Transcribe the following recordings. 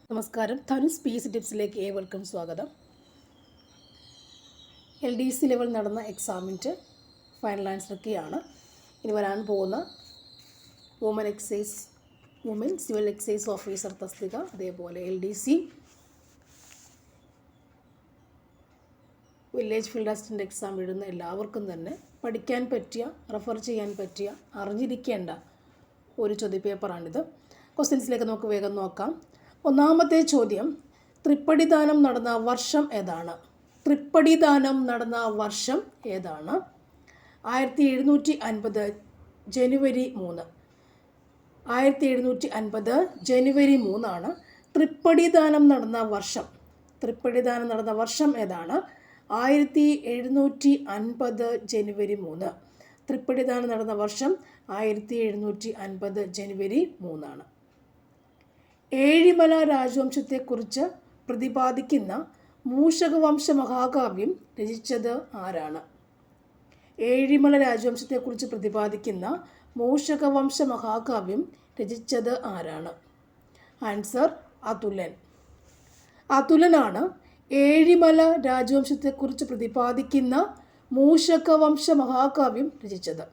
നമസ്കാരം, ധനുസ് പി.എസ്.സി ടിപ്സിലേക്ക് ഏവർക്കും സ്വാഗതം. LDC ലെവൽ നടന്ന എക്സാമിൻ്റെ ഫൈനൽ ആൻസറൊക്കെയാണ് ഇനി വരാൻ പോകുന്ന വുമൻ സിവിൽ എക്സൈസ് ഓഫീസർ തസ്തിക, അതേപോലെ LDC village field assistant exam എഴുതുന്ന എല്ലാവർക്കും തന്നെ പഠിക്കാൻ പറ്റിയ, റെഫർ ചെയ്യാൻ പറ്റിയ, അറിഞ്ഞിരിക്കേണ്ട ഒരു ചോദ്യപേപ്പറാണിത്. ക്വസ്റ്റ്യൻസിലേക്ക് നമുക്ക് വേഗം നോക്കാം. ഒന്നാമത്തെ ചോദ്യം, തൃപ്പടിദാനം നടന്ന വർഷം ഏതാണ്? തൃപ്പടിദാനം നടന്ന വർഷം ഏതാണ്? 1750 ജനുവരി 3. 1750 ജനുവരി 3 തൃപ്പടിദാനം നടന്ന വർഷം. തൃപ്പടിദാനം നടന്ന വർഷം ഏതാണ്? 1750 ജനുവരി 3. തൃപ്പടിദാനം നടന്ന വർഷം 1750 ജനുവരി 3. ഏഴിമല രാജവംശത്തെക്കുറിച്ച് പ്രതിപാദിക്കുന്ന മൂഷകവംശ മഹാകാവ്യം രചിച്ചത് ആരാണ്? ഏഴിമല രാജവംശത്തെക്കുറിച്ച് പ്രതിപാദിക്കുന്ന മൂഷകവംശ മഹാകാവ്യം രചിച്ചത് ആരാണ്? ആൻസർ അതുലൻ. അതുലനാണ് ഏഴിമല രാജവംശത്തെക്കുറിച്ച് പ്രതിപാദിക്കുന്ന മൂഷകവംശ മഹാകാവ്യം രചിച്ചത്.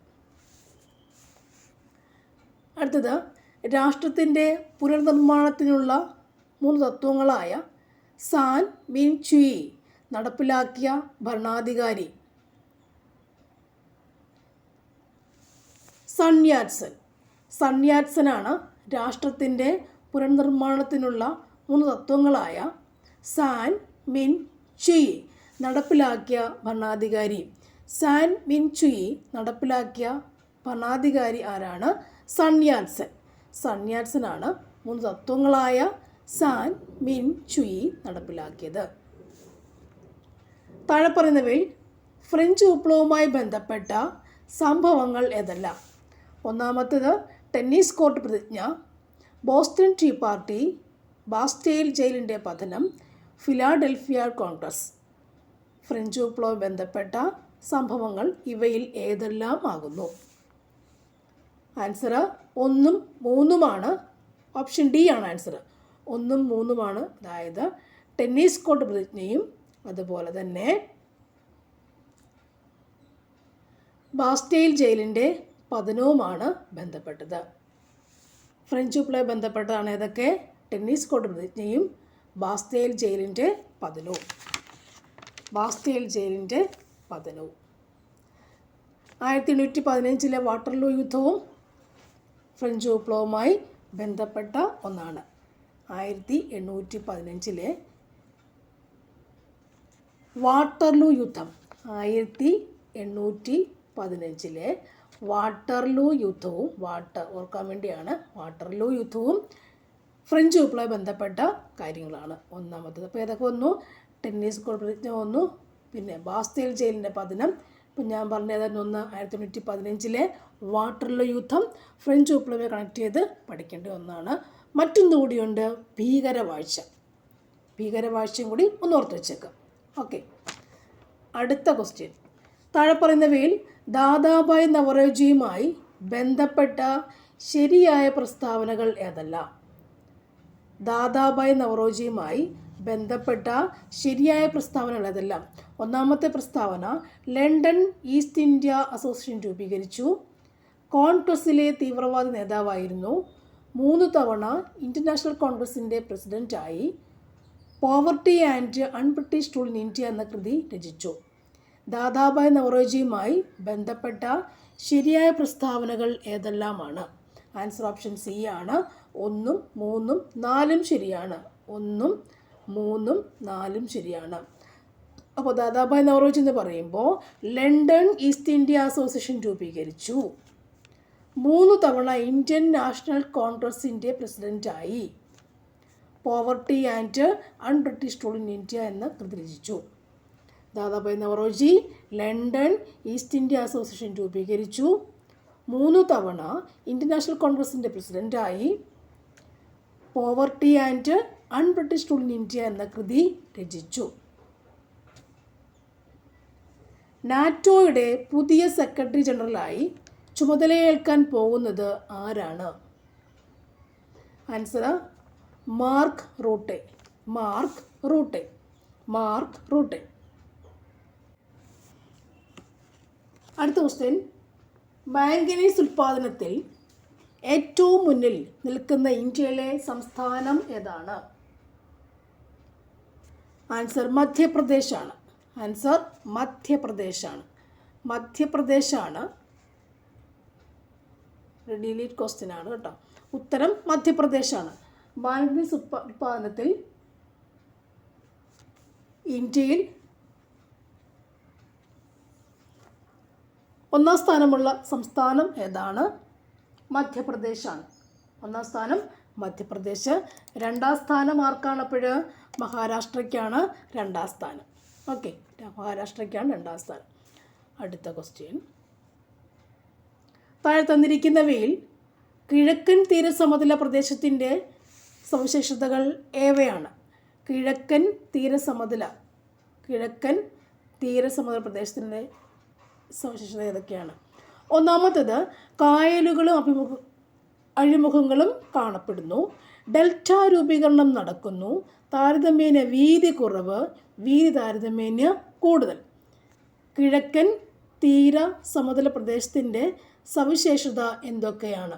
അടുത്തത്, രാഷ്ട്രത്തിൻ്റെ പുനർനിർമ്മാണത്തിനുള്ള 3 തത്വങ്ങളായ സാൻ മിൻ ച്യൂയി നടപ്പിലാക്കിയ ഭരണാധികാരി? സൺ യാറ്റ്സൻ. സൺ യാറ്റ്സനാണ് രാഷ്ട്രത്തിൻ്റെ പുനർനിർമ്മാണത്തിനുള്ള 3 തത്വങ്ങളായ സാൻ മിൻ ച്യൂയി നടപ്പിലാക്കിയ ഭരണാധികാരി. സാൻ മിൻ ച്യൂയി നടപ്പിലാക്കിയ ഭരണാധികാരി ആരാണ്? സൺ യാറ്റ്സൻ. സൺ യാറ്റ്സനാണ് 3 തത്വങ്ങളായ സാൻ മിൻ ച്യൂയി നടപ്പിലാക്കിയത്. താഴെ പറയുന്നവയിൽ ഫ്രഞ്ച് വിപ്ലവവുമായി ബന്ധപ്പെട്ട സംഭവങ്ങൾ ഏതെല്ലാം? ഒന്നാമത്തേത്, ടെന്നീസ് കോർട്ട് പ്രതിജ്ഞ, ബോസ്റ്റൺ ടീ പാർട്ടി, ബാസ്റ്റൈൽ ജയിലിൻ്റെ പതനം, ഫിലാഡൽഫിയ കോൺഗ്രസ്. ഫ്രഞ്ച് വിപ്ലവവുമായി ബന്ധപ്പെട്ട സംഭവങ്ങൾ ഇവയിൽ ഏതെല്ലാം ആകുന്നു? ആൻസർ 1ഉം 3ഉമാണ്. ഓപ്ഷൻ ഡി ആണ് ആൻസർ. 1ഉം 3ഉമാണ്. അതായത് ടെന്നീസ് കോർട്ട് പ്രതിജ്ഞയും അതുപോലെ തന്നെ ബാസ്റ്റൈൽ ജയിലിൻ്റെ പതനവുമാണ് ബന്ധപ്പെട്ടത്. ഫ്രഞ്ച് വിപ്ലവവുമായി ബന്ധപ്പെട്ടതാണ് ഏതൊക്കെ? ടെന്നീസ് കോർട്ട് പ്രതിജ്ഞയും ബാസ്റ്റൈൽ ജയിലിൻ്റെ പതനവും. ബാസ്റ്റൈൽ ജയിലിൻ്റെ പതനവും. 1815 വാട്ടർലൂ യുദ്ധവും ഫ്രഞ്ച് വിപ്ലവവുമായി ബന്ധപ്പെട്ട ഒന്നാണ്. 1815 വാട്ടർലൂ യുദ്ധം. 1815 വാട്ടർലൂ യുദ്ധവും, ഓർക്കാൻ വേണ്ടിയാണ്, വാട്ടർലൂ യുദ്ധവും ഫ്രഞ്ച് വിപ്ലവവുമായി ബന്ധപ്പെട്ട കാര്യങ്ങളാണ്. ഒന്നാമത്തത് അപ്പോൾ ഏതൊക്കെ വന്നു? ടെന്നീസ് കോർട്ട് പ്രതിജ്ഞ വന്നു, പിന്നെ ബാസ്റ്റൈൽ ജയിലിൻ്റെ പതനം, ഇപ്പം ഞാൻ പറഞ്ഞതാണ് ഒന്ന് 1815 വാട്ടർലൂ യുദ്ധം. ഫ്രഞ്ച് വിപ്ലവത്തെ കണക്ട് ചെയ്ത് പഠിക്കേണ്ട ഒന്നാണ്. മറ്റൊന്നു കൂടിയുണ്ട്, ഭീകരവാഴ്ച. ഭീകരവാഴ്ചയും കൂടി ഒന്ന് ഓർത്ത് വെച്ചേക്കാം. ഓക്കെ, അടുത്ത ക്വസ്റ്റ്യൻ. താഴെ പറയുന്നവയിൽ ദാദാഭായ് നവറോജിയുമായി ബന്ധപ്പെട്ട ശരിയായ പ്രസ്താവനകൾ ഏതെല്ലാം? ദാദാഭായ് നവറോജിയുമായി ബന്ധപ്പെട്ട ശരിയായ പ്രസ്താവനകൾ ഏതെല്ലാം? ഒന്നാമത്തെ പ്രസ്താവന, ലണ്ടൻ ഈസ്റ്റ് ഇന്ത്യ അസോസിയേഷൻ രൂപീകരിച്ചു, കോൺഗ്രസ്സിലെ തീവ്രവാദി നേതാവായിരുന്നു, 3 തവണ ഇൻ്റർനാഷണൽ കോൺഗ്രസിൻ്റെ പ്രസിഡൻ്റായി, poverty and un-British rule in India എന്ന കൃതി രചിച്ചു. ദാദാഭായ് നവറോജിയുമായി ബന്ധപ്പെട്ട ശരിയായ പ്രസ്താവനകൾ ഏതെല്ലാമാണ്? ആൻസർ ഓപ്ഷൻ സി ആണ്. 1ഉം 3ഉം 4ഉം ശരിയാണ്. 1ഉം 3ഉം 4ഉം ശരിയാണ്. അപ്പോൾ ദാദാഭായ് നവറോജി എന്ന് പറയുമ്പോൾ ലണ്ടൻ ഈസ്റ്റ് ഇന്ത്യ അസോസിയേഷൻ രൂപീകരിച്ചു, 3 തവണ ഇന്ത്യൻ നാഷണൽ കോൺഗ്രസിൻ്റെ പ്രസിഡൻ്റായി, poverty and un-British rule in India എന്ന കൃതി രചിച്ചു. Dadabhai Naoroji London East India association രൂപീകരിച്ചു, 3 തവണ ഇൻ്റർനാഷണൽ കോൺഗ്രസിൻ്റെ പ്രസിഡൻ്റായി, poverty and un-British rule in India എന്ന കൃതി രചിച്ചു. നാറ്റോയുടെ പുതിയ സെക്രട്ടറി ജനറലായി ചുമതലയേൽക്കാൻ പോകുന്നത് ആരാണ്? Answer mark Rutte. Mark Rutte. Mark Rutte. അടുത്ത ക്വസ്റ്റ്യൻ, മാംഗനീസ് ഉൽപ്പാദനത്തിൽ ഏറ്റവും മുന്നിൽ നിൽക്കുന്ന ഇന്ത്യയിലെ സംസ്ഥാനം ഏതാണ്? ആൻസർ മധ്യപ്രദേശാണ്. ആൻസർ മധ്യപ്രദേശാണ്. മധ്യപ്രദേശാണ്. ഡിലീറ്റ് ക്വസ്റ്റ്യൻ ആണ് കേട്ടോ. ഉത്തരം മധ്യപ്രദേശാണ്. മാംഗനീസ് ഉൽപ്പാദനത്തിൽ ഇന്ത്യയിൽ ഒന്നാം സ്ഥാനമുള്ള സംസ്ഥാനം ഏതാണ്? മധ്യപ്രദേശാണ്. ഒന്നാം സ്ഥാനം മധ്യപ്രദേശ്. രണ്ടാം സ്ഥാനം ആർക്കാണ്? അപ്പോൾ മഹാരാഷ്ട്രയ്ക്കാണ് രണ്ടാം സ്ഥാനം. ഓക്കെ, മഹാരാഷ്ട്രയ്ക്കാണ് രണ്ടാം സ്ഥാനം. അടുത്ത ക്വസ്റ്റ്യൻ, താഴെ തന്നിരിക്കുന്നവയിൽ കിഴക്കൻ തീരസമതല പ്രദേശത്തിൻ്റെ സവിശേഷതകൾ ഏവയാണ്? കിഴക്കൻ തീരസമതല പ്രദേശത്തിൻ്റെ സവിശേഷത ഏതൊക്കെയാണ്? ഒന്നാമത്തേത്, കായലുകളും അഴിമുഖങ്ങളും കാണപ്പെടുന്നു. ഡെൽറ്റ രൂപീകരണം നടക്കുന്നു. താരതമ്യേന വീതി കുറവ്, വീതി താരതമ്യേന കൂടുതൽ. കിഴക്കൻ തീര സമതല പ്രദേശത്തിൻ്റെ സവിശേഷത എന്തൊക്കെയാണ്?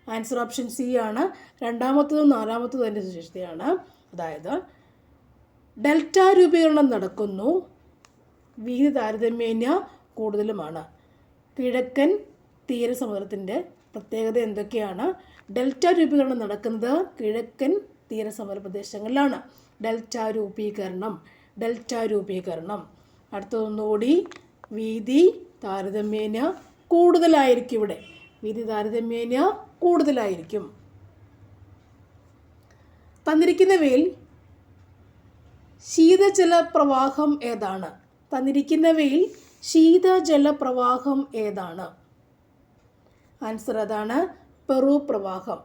ആൻസർ ഓപ്ഷൻ സി ആണ്. രണ്ടാമത്തതും നാലാമത്തതും അതിൻ്റെ സവിശേഷതയാണ്. അതായത് ഡെൽറ്റ രൂപീകരണം നടക്കുന്നു, വീതി താരതമ്യേന കൂടുതലുമാണ്. കിഴക്കൻ തീരസമുദ്രത്തിൻ്റെ പ്രത്യേകത എന്തൊക്കെയാണ്? ഡെൽറ്റ രൂപീകരണം നടക്കുന്നത് കിഴക്കൻ തീരസമതല പ്രദേശങ്ങളിലാണ്. ഡെൽറ്റ രൂപീകരണം. അടുത്തതൊന്നുകൂടി, വീതി താരതമ്യേന കൂടുതലായിരിക്കും. ഇവിടെ വീതി താരതമ്യേന കൂടുതലായിരിക്കും. തന്നിരിക്കുന്നവയിൽ ശീതജലപ്രവാഹം ഏതാണ്? ശീതജലപ്രവാഹം ഏതാണ്? ആൻസർ അതാണ് പെറു പ്രവാഹം.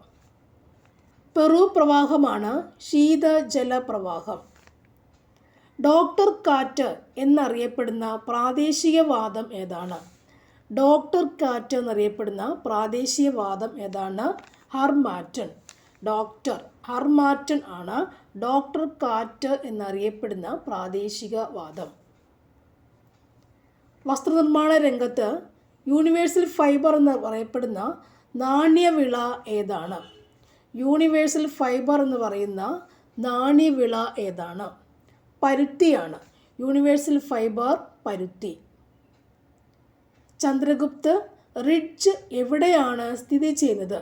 പെറു പ്രവാഹമാണ് ശീതജലപ്രവാഹം. ഡോക്ടർ കാറ്റ് എന്നറിയപ്പെടുന്ന പ്രാദേശിക വാദം ഏതാണ്? ഡോക്ടർ കാറ്റ് എന്നറിയപ്പെടുന്ന പ്രാദേശിക വാദം ഏതാണ്? ഹർമാറ്റൻ. ഹർമാറ്റൻ ആണ് ഡോക്ടർ കാറ്റ് എന്നറിയപ്പെടുന്ന പ്രാദേശിക വാദം. വസ്ത്രനിർമ്മാണ രംഗത്ത് യൂണിവേഴ്സൽ ഫൈബർ എന്ന് പറയപ്പെടുന്ന നാണ്യവിള ഏതാണ്? യൂണിവേഴ്സൽ ഫൈബർ എന്ന് പറയുന്ന നാണ്യവിള ഏതാണ്? പരുത്തിയാണ്. യൂണിവേഴ്സൽ ഫൈബർ പരുത്തി. ചന്ദ്രഗുപ്ത് റിഡ്ജ് എവിടെയാണ് സ്ഥിതി ചെയ്യുന്നത്?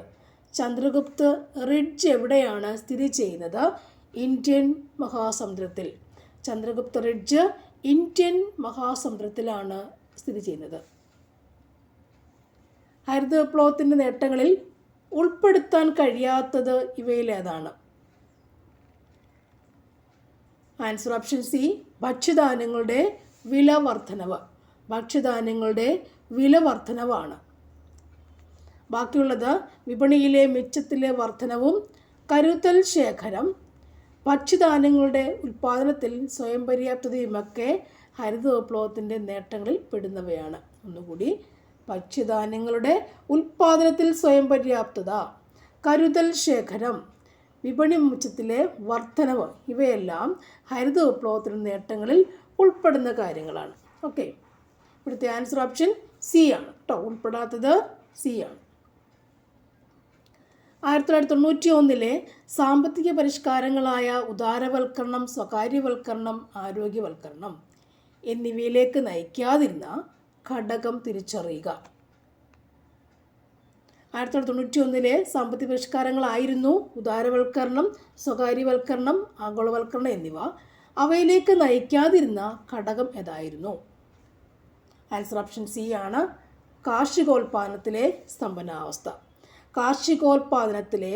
ചന്ദ്രഗുപ്ത് റിഡ്ജ് എവിടെയാണ് സ്ഥിതി ചെയ്യുന്നത്? ഇന്ത്യൻ മഹാസമുദ്രത്തിൽ. ചന്ദ്രഗുപ്ത റിഡ്ജ് ഇന്ത്യൻ മഹാസമുദ്രത്തിലാണ് സ്ഥിതി ചെയ്യുന്നത്. ഹരിത വിപ്ലവത്തിൻ്റെ നേട്ടങ്ങളിൽ ഉൾപ്പെടുത്താൻ കഴിയാത്തത് ഇവയിലേതാണ്? ആൻസർ ഓപ്ഷൻ സി, ഭക്ഷ്യധാന്യങ്ങളുടെ വില വർധനവാണ്. ബാക്കിയുള്ളത് വിപണിയിലെ മിച്ചത്തിലെ വർധനവും കരുതൽ ശേഖരം, ഭക്ഷ്യധാന്യങ്ങളുടെ ഉൽപ്പാദനത്തിൽ സ്വയം പര്യാപ്തതയുമൊക്കെ ഹരിത വിപ്ലവത്തിൻ്റെ നേട്ടങ്ങളിൽ പെടുന്നവയാണ്. ഒന്നുകൂടി, ഭക്ഷ്യധാന്യങ്ങളുടെ ഉൽപ്പാദനത്തിൽ സ്വയം പര്യാപ്തത, കരുതൽ ശേഖരം, വിപണി മിച്ചത്തിലെ വർധനവ് ഇവയെല്ലാം ഹരിത വിപ്ലവത്തിൻ്റെ നേട്ടങ്ങളിൽ ഉൾപ്പെടുന്ന കാര്യങ്ങളാണ്. ഓക്കെ, ഇവിടുത്തെ ആൻസർ ഓപ്ഷൻ സി ആണ് കേട്ടോ. ഉൾപ്പെടാത്തത് സി ആണ്. 1991 സാമ്പത്തിക പരിഷ്കാരങ്ങളായ ഉദാരവൽക്കരണം, സ്വകാര്യവൽക്കരണം, ആരോഗ്യവൽക്കരണം എന്നിവയിലേക്ക് നയിക്കാതിരുന്ന ഘടകം തിരിച്ചറിയുക. 1991 സാമ്പത്തിക പരിഷ്കാരങ്ങളായിരുന്നു ഉദാരവൽക്കരണം, സ്വകാര്യവൽക്കരണം, ആഗോളവൽക്കരണം എന്നിവ. അവയിലേക്ക് നയിക്കാതിരുന്ന ഘടകം ഏതായിരുന്നു? ആൻസർ ഓപ്ഷൻ സി ആണ്, കാർഷികോൽപാദനത്തിലെ സ്തംഭനാവസ്ഥ. കാർഷികോൽപാദനത്തിലെ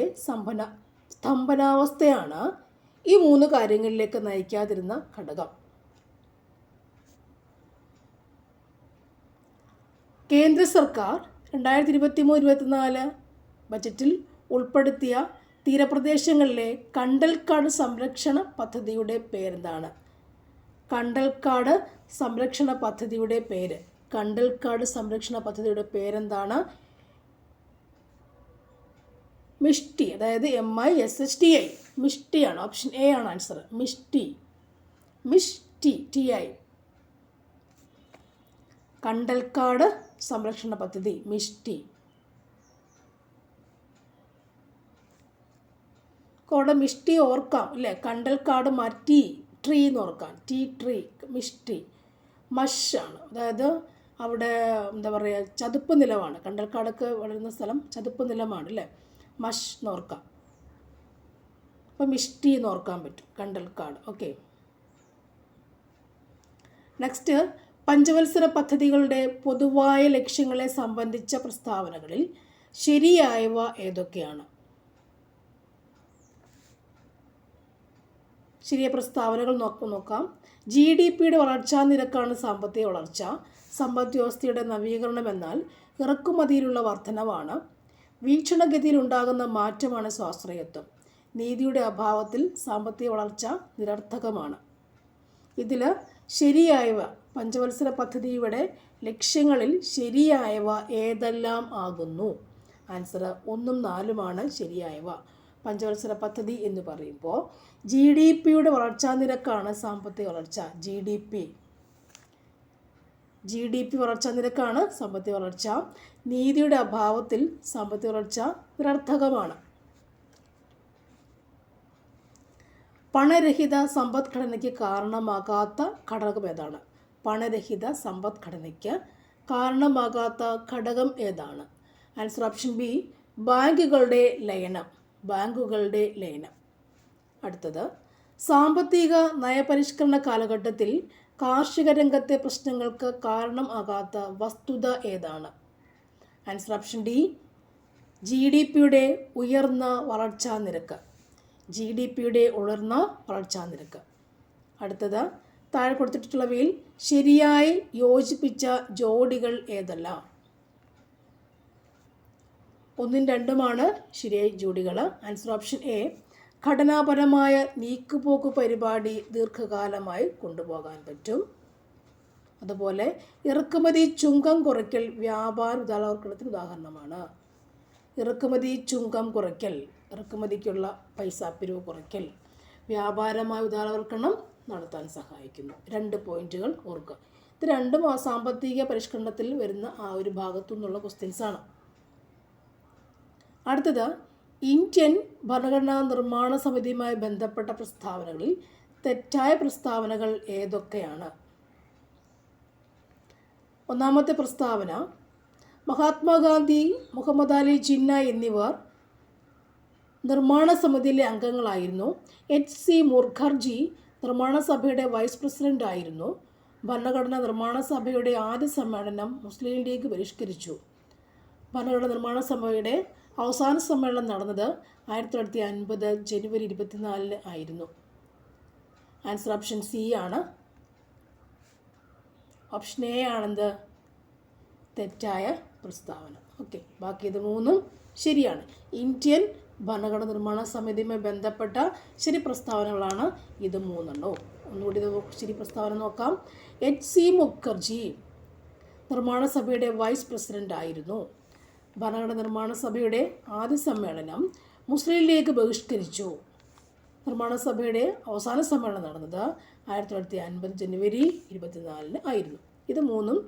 സ്തംഭനാവസ്ഥയാണ് ഈ 3 കാര്യങ്ങളിലേക്ക് നയിക്കാതിരുന്ന ഘടകം. കേന്ദ്ര സർക്കാർ 2023-24 ബജറ്റിൽ ഉൾപ്പെടുത്തിയ തീരപ്രദേശങ്ങളിലെ കണ്ടൽക്കാട് സംരക്ഷണ പദ്ധതിയുടെ പേരെന്താണ്? കണ്ടൽക്കാട് സംരക്ഷണ പദ്ധതിയുടെ പേരെന്താണ്? മിഷ്ടി, അതായത് MISHTI, മിഷ്ടിയാണ്. ഓപ്ഷൻ എ ആണ് ആൻസർ. മിഷ്ടി, TI. കണ്ടൽക്കാട് സംരക്ഷണ പദ്ധതി, മിഷ്ടി. അവിടെ മിഷ്ടി ഓർക്കാം അല്ലേ, കണ്ടൽക്കാട് മാറ്റി ട്രീ എന്ന് ഓർക്കാം, ട്രീ, മിഷ്ടി. മഷാണ്, അതായത് അവിടെ എന്താ പറയുക, ചതുപ്പ് നിലമാണ്. കണ്ടൽക്കാടൊക്കെ വളരുന്ന സ്ഥലം ചതുപ്പ് നിലമാണ് അല്ലേ, മഷ് എന്ന് ഓർക്കാം. അപ്പോൾ മിഷ്ടി എന്ന് ഓർക്കാൻ പറ്റും, കണ്ടൽക്കാട്. ഓക്കെ. നെക്സ്റ്റ്, പഞ്ചവത്സര പദ്ധതികളുടെ പൊതുവായ ലക്ഷ്യങ്ങളെ സംബന്ധിച്ച പ്രസ്താവനകളിൽ ശരിയായവ ഏതൊക്കെയാണ്? ശരിയായ പ്രസ്താവനകൾ നോക്കാം. GDPയുടെ വളർച്ചാ നിരക്കാണ് സാമ്പത്തിക വളർച്ച. സമ്പദ് വ്യവസ്ഥയുടെ നവീകരണം എന്നാൽ ഇറക്കുമതിയിലുള്ള വർധനവാണ്. വീക്ഷണഗതിയിൽ ഉണ്ടാകുന്ന മാറ്റമാണ് സ്വാശ്രയത്വം. നീതിയുടെ അഭാവത്തിൽ സാമ്പത്തിക വളർച്ച നിരർത്ഥകമാണ്. ഇതിൽ ശരിയായവ, പഞ്ചവത്സര പദ്ധതിയുടെ ലക്ഷ്യങ്ങളിൽ ശരിയായവ ഏതെല്ലാം ആകുന്നു? ആൻസർ 1ഉം 4ഉമാണ് ശരിയായവ. പഞ്ചവത്സര പദ്ധതി എന്ന് പറയുമ്പോൾ GDPയുടെ വളർച്ചാ നിരക്കാണ് സാമ്പത്തിക വളർച്ച. GDP വളർച്ചാ നിരക്കാണ് സാമ്പത്തിക വളർച്ച. നീതിയുടെ അഭാവത്തിൽ സാമ്പത്തിക വളർച്ച നിരർത്ഥകമാണ്. പണരഹിത സമ്പദ്ഘടനയ്ക്ക് കാരണമാകാത്ത ഘടകം ഏതാണ്? പണരഹിത സമ്പദ്ഘടനയ്ക്ക് കാരണമാകാത്ത ഘടകം ഏതാണ്? ആൻസർ ഓപ്ഷൻ ബി, ബാങ്കുകളുടെ ലയനം. അടുത്തത്, സാമ്പത്തിക നയപരിഷ്കരണ കാലഘട്ടത്തിൽ കാർഷിക രംഗത്തെ പ്രശ്നങ്ങൾക്ക് കാരണം ആകാത്ത വസ്തുത ഏതാണ്? ആൻസർ ഓപ്ഷൻ ഡി, GDPയുടെ ഉയർന്ന വളർച്ചാ നിരക്ക്. അടുത്തത്, താഴെ കൊടുത്തിട്ടുള്ളവയിൽ ശരിയായി യോജിപ്പിച്ച ജോഡികൾ ഏതെല്ലാം? 1ഉം 2ഉമാണ് ശരിയായ ജോഡികൾ. ആൻസർ ഓപ്ഷൻ എ, ഘടനാപരമായ നീക്കുപോക്ക് പരിപാടി ദീർഘകാലമായി കൊണ്ടുപോകാൻ പറ്റും. അതുപോലെ ഇറക്കുമതി ചുങ്കം കുറയ്ക്കൽ വ്യാപാര ഉദാഹരണത്തിന് ഉദാഹരണമാണ്. ഇറക്കുമതി ചുങ്കം കുറയ്ക്കൽ, ഇറക്കുമതിക്കുള്ള പൈസ പിരിവ് കുറയ്ക്കൽ വ്യാപാരമായ ഉദാരവൽക്കരണം നടത്താൻ സഹായിക്കുന്നു. 2 പോയിന്റുകൾ ഓർക്കുക. ഇത് രണ്ടും സാമ്പത്തിക പരിഷ്കരണത്തിൽ വരുന്ന ആ ഒരു ഭാഗത്തു നിന്നുള്ള ക്വസ്റ്റ്യൻസാണ്. അടുത്തത്, ഇന്ത്യൻ ഭരണഘടനാ നിർമ്മാണ സമിതിയുമായി ബന്ധപ്പെട്ട പ്രസ്താവനകളിൽ തെറ്റായ പ്രസ്താവനകൾ ഏതൊക്കെയാണ്? ഒന്നാമത്തെ പ്രസ്താവന, മഹാത്മാഗാന്ധി, മുഹമ്മദ് അലി ജിന്ന എന്നിവർ നിർമ്മാണ സമിതിയിലെ അംഗങ്ങളായിരുന്നു. HC മുഖർജി നിർമ്മാണ സഭയുടെ വൈസ് പ്രസിഡന്റ് ആയിരുന്നു. ഭരണഘടനാ നിർമ്മാണ സഭയുടെ ആദ്യ സമ്മേളനം മുസ്ലിം ലീഗ് ബഹിഷ്കരിച്ചു. ഭരണഘടനാ നിർമ്മാണ സഭയുടെ അവസാന സമ്മേളനം നടന്നത് 1950 ജനുവരി 24 ആയിരുന്നു. ആൻസർ ഓപ്ഷൻ സി ആണ്. ഓപ്ഷൻ എ ആണെന്ത്? തെറ്റായ പ്രസ്താവന. ഓക്കെ, ബാക്കി ഇത് 3ഉം ശരിയാണ്. ഇന്ത്യൻ ഭരണഘടന നിർമ്മാണ സമിതിയുമായി ബന്ധപ്പെട്ട ശരി പ്രസ്താവനകളാണ് ഇത് 3എണ്ണവും. ഒന്നുകൂടി ഇത് ശരി പ്രസ്താവന നോക്കാം. HC മുഖർജി നിർമ്മാണ സഭയുടെ വൈസ് പ്രസിഡന്റ് ആയിരുന്നു. ഭരണഘടന നിർമ്മാണ സഭയുടെ ആദ്യ സമ്മേളനം മുസ്ലിം ലീഗ് ബഹിഷ്കരിച്ചു. നിർമ്മാണ സഭയുടെ അവസാന സമ്മേളനം നടന്നത് 1950 ജനുവരി 24 ആയിരുന്നു. ഇത് 3ഉം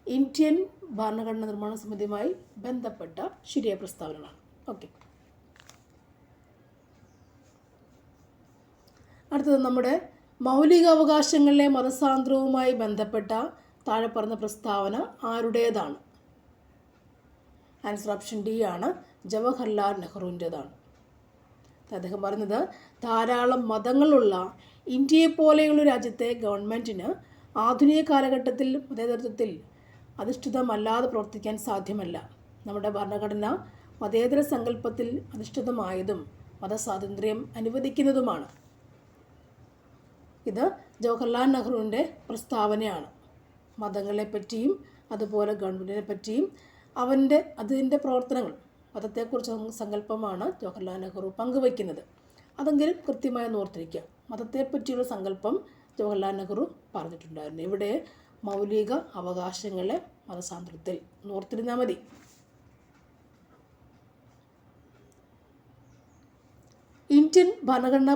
ഇന്ത്യൻ ഭരണഘടന നിർമ്മാണ സമിതിയുമായി ബന്ധപ്പെട്ട ശരിയായ പ്രസ്താവനകളാണ്. ഓക്കെ, അടുത്തത് നമ്മുടെ മൗലികാവകാശങ്ങളിലെ മതസ്വാതന്ത്ര്യവുമായി ബന്ധപ്പെട്ട താഴെ പറഞ്ഞ പ്രസ്താവന ആരുടേതാണ്? ആൻസർ ഓപ്ഷൻ ഡി ആണ്, ജവഹർലാൽ നെഹ്റുവിൻ്റെതാണ്. അദ്ദേഹം പറഞ്ഞത്, ധാരാളം മതങ്ങളുള്ള ഇന്ത്യയെപ്പോലെയുള്ള രാജ്യത്തെ ഗവൺമെൻറ്റിന് ആധുനിക കാലഘട്ടത്തിൽ മതേതരത്വത്തിൽ അധിഷ്ഠിതമല്ലാതെ പ്രവർത്തിക്കാൻ സാധ്യമല്ല. നമ്മുടെ ഭരണഘടന മതേതര സങ്കല്പത്തിൽ അധിഷ്ഠിതമായതും മതസ്വാതന്ത്ര്യം അനുവദിക്കുന്നതുമാണ്. ഇത് ജവഹർലാൽ നെഹ്റുവിൻ്റെ പ്രസ്താവനയാണ്. മതങ്ങളെപ്പറ്റിയും അതുപോലെ ഗവൺമെൻറ്റിനെ പറ്റിയും അതിൻ്റെ പ്രവർത്തനങ്ങൾ, മതത്തെക്കുറിച്ച് സങ്കല്പമാണ് ജവഹർലാൽ നെഹ്റു പങ്കുവയ്ക്കുന്നത്. അതെങ്കിലും കൃത്യമായി ഓർത്തിരിക്കുക. മതത്തെപ്പറ്റിയുള്ള സങ്കല്പം ജവഹർലാൽ നെഹ്റു പറഞ്ഞിട്ടുണ്ടായിരുന്നു. ഇവിടെ മൗലിക അവകാശങ്ങളെ മതസ്വാതന്ത്ര്യത്തിൽ ഓർത്തിരുന്നാൽ മതി. ഇന്ത്യൻ ഭരണഘടനാ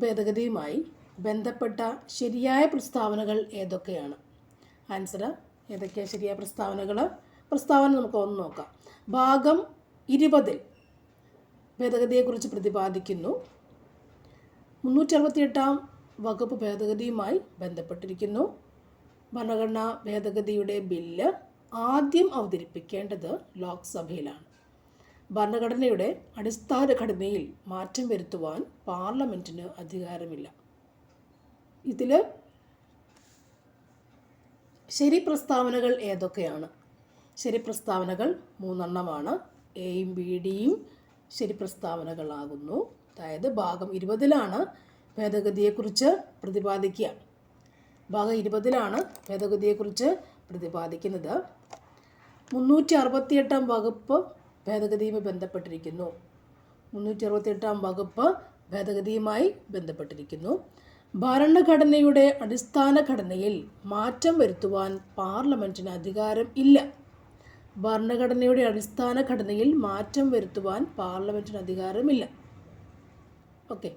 ഭേദഗതിയുമായി ബന്ധപ്പെട്ട ശരിയായ പ്രസ്താവനകൾ ഏതൊക്കെയാണ്? ആൻസർ ഏതൊക്കെയാണ് ശരിയായ പ്രസ്താവന നമുക്ക് ഒന്ന് നോക്കാം. ഭാഗം 20 ഭേദഗതിയെക്കുറിച്ച് പ്രതിപാദിക്കുന്നു. 368 വകുപ്പ് ഭേദഗതിയുമായി ബന്ധപ്പെട്ടിരിക്കുന്നു. ഭരണഘടനാ ഭേദഗതിയുടെ ബില്ല് ആദ്യം അവതരിപ്പിക്കേണ്ടത് ലോക്സഭയിലാണ്. ഭരണഘടനയുടെ അടിസ്ഥാന ഘടനയിൽ മാറ്റം വരുത്തുവാൻ പാർലമെൻറ്റിന് അധികാരമില്ല. ഇതിൽ ശരി പ്രസ്താവനകൾ ഏതൊക്കെയാണ്? ശരി പ്രസ്താവനകൾ 3 എണ്ണമാണ്. എയും ബി ഡിയും ശരി പ്രസ്താവനകളാകുന്നു. അതായത് ഭാഗം 20 ഭേദഗതിയെക്കുറിച്ച് പ്രതിപാദിക്കുക. ഭാഗം 20 ഭേദഗതിയെക്കുറിച്ച് പ്രതിപാദിക്കുന്നത്. 368 വകുപ്പ് ഭേദഗതിയുമായി ബന്ധപ്പെട്ടിരിക്കുന്നു. 368 വകുപ്പ് ഭേദഗതിയുമായി ബന്ധപ്പെട്ടിരിക്കുന്നു. ഭരണഘടനയുടെ അടിസ്ഥാന ഘടനയിൽ മാറ്റം വരുത്തുവാൻ പാർലമെൻറ്റിന് അധികാരം ഇല്ല. ഭരണഘടനയുടെ അടിസ്ഥാന ഘടനയിൽ മാറ്റം വരുത്തുവാൻ പാർലമെൻറ്റിന് അധികാരമില്ല. ഓക്കെ.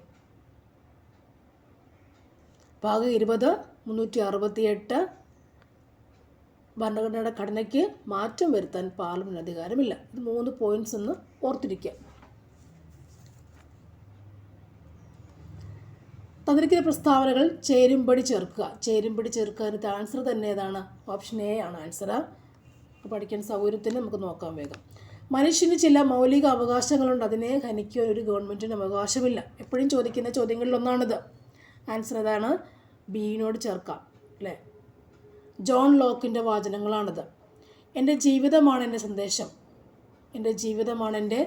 ഭാഗം 20 368 ഭരണഘടനയുടെ ഘടനയ്ക്ക് മാറ്റം വരുത്താൻ പാർലമെൻറ്റിന് അധികാരമില്ല. ഇത് 3 പോയിന്റ്സ് ഒന്ന് ഓർത്തിരിക്കുക. തന്നിരിക്കുന്ന പ്രസ്താവനകൾ ചേരുംപടി ചേർക്കുക. ചേരുംപടി ചേർക്കാനത്തെ ആൻസർ തന്നെ ഏതാണ്? ഓപ്ഷൻ എ ആണ് ആൻസർ. പഠിക്കാൻ സൗകര്യത്തിന് നമുക്ക് നോക്കാം വേഗം. മനുഷ്യന് ചില മൗലിക അവകാശങ്ങളുണ്ട്, അതിനെ ഹനിക്കുവാൻ ഒരു ഗവൺമെൻറ്റിന് അവകാശമില്ല. എപ്പോഴും ചോദിക്കുന്ന ചോദ്യങ്ങളിലൊന്നാണിത്. ആൻസർ ഏതാണ്? ബിയിനോട് ചേർക്കാം അല്ലേ? ജോൺ ലോക്കിൻ്റെ വാചനങ്ങളാണിത്. എൻ്റെ ജീവിതമാണ് എൻ്റെ സന്ദേശം. എൻ്റെ ജീവിതമാണ് എൻ്റെ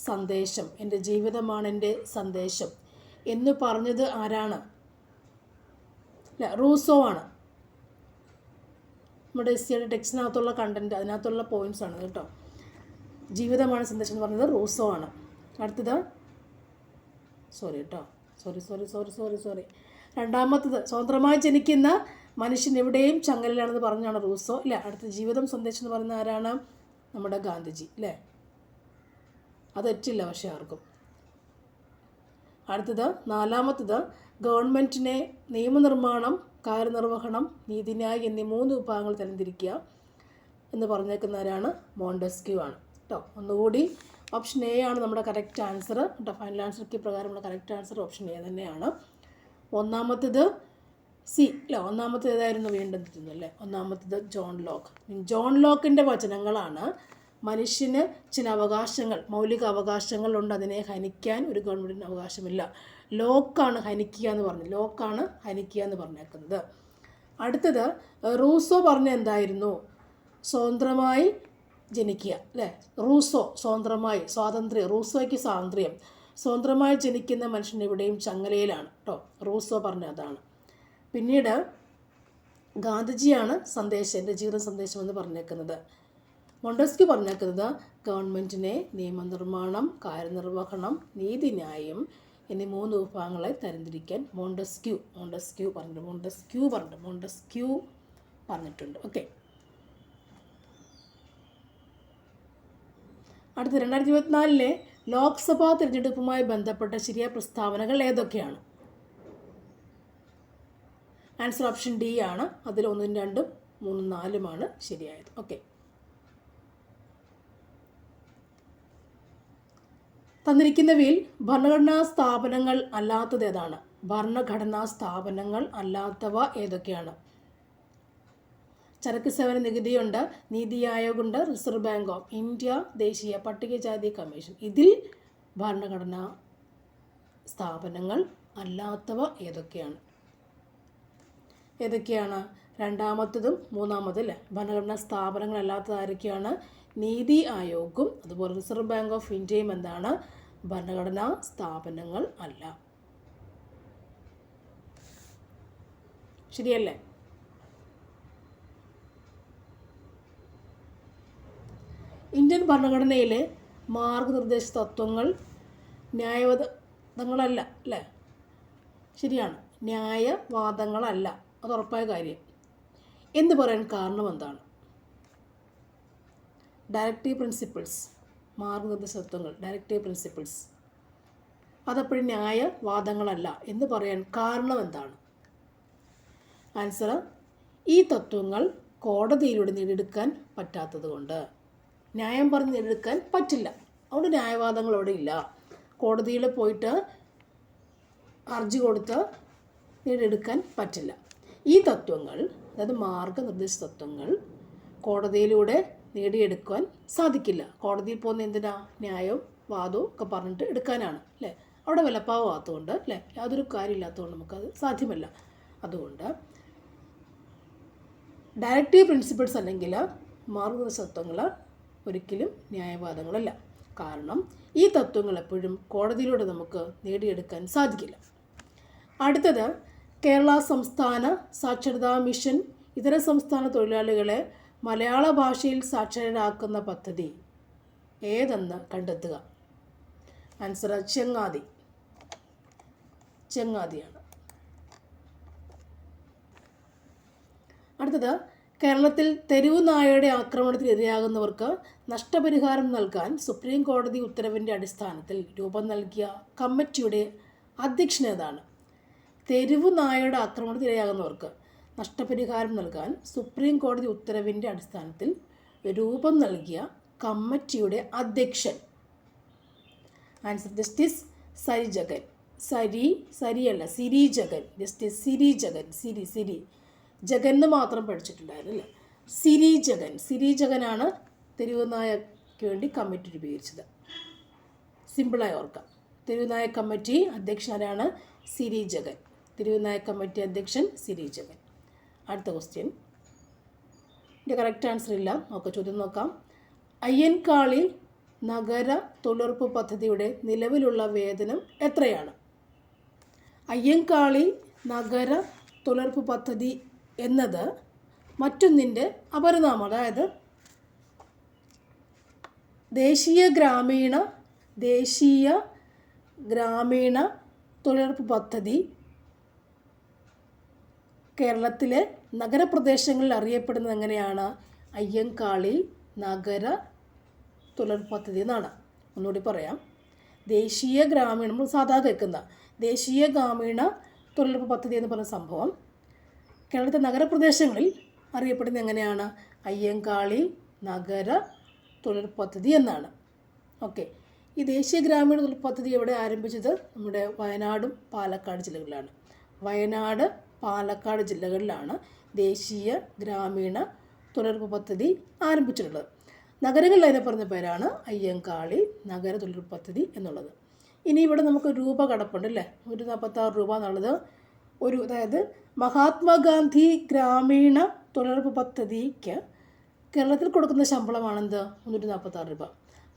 സന്ദേശം. എൻ്റെ ജീവിതമാണ് എൻ്റെ സന്ദേശം എന്ന് പറഞ്ഞത് ആരാണ്? അല്ല, റൂസോ ആണ്. നമ്മുടെ എസ്സിയുടെ ടെക്സ്റ്റിനകത്തുള്ള കണ്ടൻറ്റ്, അതിനകത്തുള്ള പോയിൻറ്റ്സ് ആണ് കേട്ടോ. ജീവിതമാണ് സന്ദേശം എന്ന് പറഞ്ഞത് റൂസോ ആണ്. അടുത്തത് രണ്ടാമത്തത് സ്വതന്ത്രമായി ജനിക്കുന്ന മനുഷ്യൻ എവിടെയും ചങ്ങലയിലാണെന്ന് പറഞ്ഞാണ് റൂസോ. ഇല്ല, അടുത്ത ജീവിതം സന്ദേശം എന്ന് പറയുന്ന ആരാണ്? നമ്മുടെ ഗാന്ധിജി അല്ലേ? അത് തെറ്റില്ല പക്ഷേ ആർക്കും. അടുത്തത് നാലാമത്തത് ഗവൺമെൻറ്റിനെ നിയമനിർമ്മാണം, കാര്യനിർവഹണം, നീതിന്യായം എന്നീ 3 വിഭാഗങ്ങൾ തരംതിരിക്കുക എന്ന് പറഞ്ഞേക്കുന്നവരാണ് മോണ്ടസ്ക്യൂ ആണ് കേട്ടോ. ഒന്നുകൂടി ഓപ്ഷൻ എ ആണ് നമ്മുടെ കറക്റ്റ് ആൻസർ കേട്ടോ. ഫൈനൽ ആൻസർക്ക് പ്രകാരമുള്ള കറക്റ്റ് ആൻസർ ഓപ്ഷൻ എ തന്നെയാണ്. ഒന്നാമത്തേത് സി അല്ല, ഒന്നാമത്തേത് ഏതായിരുന്നു? വീണ്ടും തിരുന്നല്ലേ. ഒന്നാമത്തേത് ജോൺ ലോക്ക്. ജോൺ ലോക്കിൻ്റെ വചനങ്ങളാണ് മനുഷ്യന് ചില അവകാശങ്ങൾ, മൗലിക അവകാശങ്ങളുണ്ട്, അതിനെ ഹനിക്കാൻ ഒരു ഗവൺമെൻറ്റിന് അവകാശമില്ല. ലോക്കാണ് ഹനിക്കുക എന്ന് പറഞ്ഞു. ലോക്കാണ് ഹനിക്കുക എന്ന് പറഞ്ഞേക്കുന്നത്. അടുത്തത് റൂസോ പറഞ്ഞ എന്തായിരുന്നു? സ്വതന്ത്രമായി ജനിക്കുക അല്ലേ? റൂസോ സ്വതന്ത്രമായി, സ്വാതന്ത്ര്യം, റൂസോയ്ക്ക് സ്വാതന്ത്ര്യം. സ്വതന്ത്രമായി ജനിക്കുന്ന മനുഷ്യൻ എവിടെയും ചങ്ങലയിലാണ് കേട്ടോ. റൂസോ പറഞ്ഞ അതാണ്. പിന്നീട് ഗാന്ധിജിയാണ് സന്ദേശം, എൻ്റെ ജീവിത സന്ദേശം എന്ന് പറഞ്ഞേക്കുന്നത്. മോണ്ടസ്ക്യൂ പറഞ്ഞേക്കുന്നത് ഗവൺമെൻറ്റിനെ നിയമനിർമ്മാണം, കാര്യനിർവഹണം, നീതിന്യായം എന്നീ 3 വിഭാഗങ്ങളെ തരംതിരിക്കാൻ മോണ്ടസ്ക്യൂ പറഞ്ഞിട്ടുണ്ട്. ഓക്കെ. അടുത്ത 2024 ലോക്സഭാ തിരഞ്ഞെടുപ്പുമായി ബന്ധപ്പെട്ട ശരിയായ പ്രസ്താവനകൾ ഏതൊക്കെയാണ്? ആൻസർ ഓപ്ഷൻ ഡി ആണ്. അതിൽ 1, 2, 3, 4 ശരിയായത്. ഓക്കെ. തന്നിരിക്കുന്നവയിൽ ഭരണഘടനാ സ്ഥാപനങ്ങൾ അല്ലാത്തത് ഏതാണ്? ഭരണഘടനാ സ്ഥാപനങ്ങൾ അല്ലാത്തവ ഏതൊക്കെയാണ്? ചരക്ക് സേവന നികുതിയുണ്ട്, നീതി ആയോഗുണ്ട്, റിസർവ് ബാങ്ക് ഓഫ് ഇന്ത്യ, ദേശീയ പട്ടികജാതി കമ്മീഷൻ. ഇതിൽ ഭരണഘടനാ സ്ഥാപനങ്ങൾ അല്ലാത്തവ ഏതൊക്കെയാണ്? രണ്ടാമത്തതും മൂന്നാമതും അല്ലേ? ഭരണഘടനാ സ്ഥാപനങ്ങൾ അല്ലാത്തത് ആരൊക്കെയാണ്? നീതി ആയോഗും അതുപോലെ റിസർവ് ബാങ്ക് ഓഫ് ഇന്ത്യയും എന്താണ്? ഭരണഘടനാ സ്ഥാപനങ്ങൾ അല്ല. ശരിയല്ലേ? ഇന്ത്യൻ ഭരണഘടനയിലെ മാർഗനിർദ്ദേശ തത്വങ്ങൾ ന്യായവാദങ്ങളല്ല അല്ലേ? ശരിയാണ്, ന്യായവാദങ്ങളല്ല. അത് ഉറപ്പായ കാര്യം. എന്ന് പറയാൻ കാരണം എന്താണ്? ഡയറക്റ്റീവ് പ്രിൻസിപ്പിൾസ്, മാർഗനിർദ്ദേശ തത്വങ്ങൾ, ഡയറക്റ്റീവ് പ്രിൻസിപ്പിൾസ്. അതപ്പോഴും ന്യായവാദങ്ങളല്ല എന്ന് പറയാൻ കാരണം എന്താണ്? ആൻസർ: ഈ തത്വങ്ങൾ കോടതിയിലൂടെ നേടിയെടുക്കാൻ പറ്റാത്തത് കൊണ്ട്. ന്യായം പറഞ്ഞ് നേടിയെടുക്കാൻ പറ്റില്ല, അതുകൊണ്ട് ന്യായവാദങ്ങൾ അവിടെ ഇല്ല. കോടതിയിൽ പോയിട്ട് ഹർജി കൊടുത്ത് നേടിയെടുക്കാൻ പറ്റില്ല. ഈ തത്വങ്ങൾ, അതായത് മാർഗനിർദ്ദേശ തത്വങ്ങൾ, കോടതിയിലൂടെ നേടിയെടുക്കാൻ സാധിക്കില്ല. കോടതിയിൽ പോകുന്ന എന്തിനാ? ന്യായവും വാദവും ഒക്കെ പറഞ്ഞിട്ട് എടുക്കാനാണ്, അല്ലേ? അവിടെ വിലപ്പാവാത്തതുകൊണ്ട്, അല്ലേ, യാതൊരു കാര്യമില്ലാത്തതുകൊണ്ട് നമുക്കത് സാധ്യമല്ല. അതുകൊണ്ട് ഡയറക്റ്റീവ് പ്രിൻസിപ്പിൾസ് അല്ലെങ്കിൽ മാർഗനിർദ്ദേശ തത്വങ്ങൾ ഒരിക്കലും ന്യായവാദങ്ങളല്ല. കാരണം ഈ തത്വങ്ങൾ എപ്പോഴും കോടതിയിലൂടെ നമുക്ക് നേടിയെടുക്കാൻ സാധിക്കില്ല. അടുത്തത്, കേരള സംസ്ഥാന സാക്ഷരതാ മിഷൻ ഇതര സംസ്ഥാന തൊഴിലാളികളെ മലയാള ഭാഷയിൽ സാക്ഷരരാക്കുന്ന പദ്ധതി ഏതെന്ന് കണ്ടെത്തുക. ആൻസർ: ചെങ്ങാതിയാണ്. അടുത്തത്, കേരളത്തിൽ തെരുവു നായയുടെ ആക്രമണത്തിന് ഇരയാകുന്നവർക്ക് നഷ്ടപരിഹാരം നൽകാൻ സുപ്രീം കോടതി ഉത്തരവിൻ്റെ അടിസ്ഥാനത്തിൽ രൂപം നൽകിയ കമ്മിറ്റിയുടെ അധ്യക്ഷൻ ഏതാണ്? തെരുവു നായയുടെ ആക്രമണത്തിന് ഇരയാകുന്നവർക്ക് നഷ്ടപരിഹാരം നൽകാൻ സുപ്രീം കോടതി ഉത്തരവിൻ്റെ അടിസ്ഥാനത്തിൽ രൂപം നൽകിയ കമ്മിറ്റിയുടെ അധ്യക്ഷൻ. Answer: justice Sirijagan. Sirijagan. Justice Sirijagan. Siri Jagan എന്ന് മാത്രം പഠിച്ചിട്ടുണ്ടായിരുന്നു, അല്ലേ? സിരിജഗനാണ് തെരുവുനായക്ക് വേണ്ടി കമ്മിറ്റി രൂപീകരിച്ചത്. സിമ്പിളായി ഓർക്കാം. തെരുവുനായ കമ്മിറ്റി അധ്യക്ഷനാണ് സിരിജഗൻ. തെരുവുനായ കമ്മിറ്റി അധ്യക്ഷൻ സിരിജഗൻ. അടുത്ത ക്വസ്റ്റ്യൻ. ഇതിൻ്റെ കറക്റ്റ് ആൻസർ ഇല്ല, ചോദ്യം നോക്കാം. അയ്യൻകാളി നഗര തൊഴിലുറപ്പ് പദ്ധതിയുടെ നിലവിലുള്ള വേതനം എത്രയാണ്? അയ്യൻകാളി നഗര തൊഴിലുറപ്പ് പദ്ധതി എന്നത് മറ്റൊന്നിൻ്റെ അപരനാമം. അതായത് ദേശീയ ഗ്രാമീണ തൊഴിലുറപ്പ് പദ്ധതി കേരളത്തിലെ നഗരപ്രദേശങ്ങളിൽ അറിയപ്പെടുന്നത് എങ്ങനെയാണ്? അയ്യൻകാളി നഗര തൊഴിലുറപ്പ് പദ്ധതി എന്നാണ്. ഒന്നുകൂടി പറയാം. നമ്മൾ സാധാരണ കേൾക്കുന്ന ദേശീയ ഗ്രാമീണ തൊഴിലുറപ്പ് പദ്ധതി എന്ന് പറയുന്ന സംഭവം കേരളത്തിലെ നഗരപ്രദേശങ്ങളിൽ അറിയപ്പെടുന്നത് എങ്ങനെയാണ്? അയ്യൻകാളി നഗര തൊഴിലുറപ്പ് പദ്ധതി എന്നാണ്. ഓക്കെ. ഈ ദേശീയ ഗ്രാമീണ തൊഴിലുറപ്പ് പദ്ധതി എവിടെ ആരംഭിച്ചത്? നമ്മുടെ വയനാടും പാലക്കാട് ജില്ലകളിലാണ്. വയനാട്, പാലക്കാട് ജില്ലകളിലാണ് ദേശീയ ഗ്രാമീണ തൊഴിലുറപ്പ് പദ്ധതി ആരംഭിച്ചിട്ടുള്ളത്. നഗരങ്ങളിൽ അതിനെ പറഞ്ഞ പേരാണ് അയ്യൻകാളി നഗര തൊഴിലുറപ്പ് പദ്ധതി എന്നുള്ളത്. ഇനി ഇവിടെ നമുക്ക് രൂപ കടപ്പുണ്ട്, അല്ലേ? 146 രൂപ എന്നുള്ളത് അതായത് മഹാത്മാഗാന്ധി ഗ്രാമീണ തൊഴിലുറപ്പ് പദ്ധതിക്ക് കേരളത്തിൽ കൊടുക്കുന്ന ശമ്പളമാണെന്ത്? 146 രൂപ.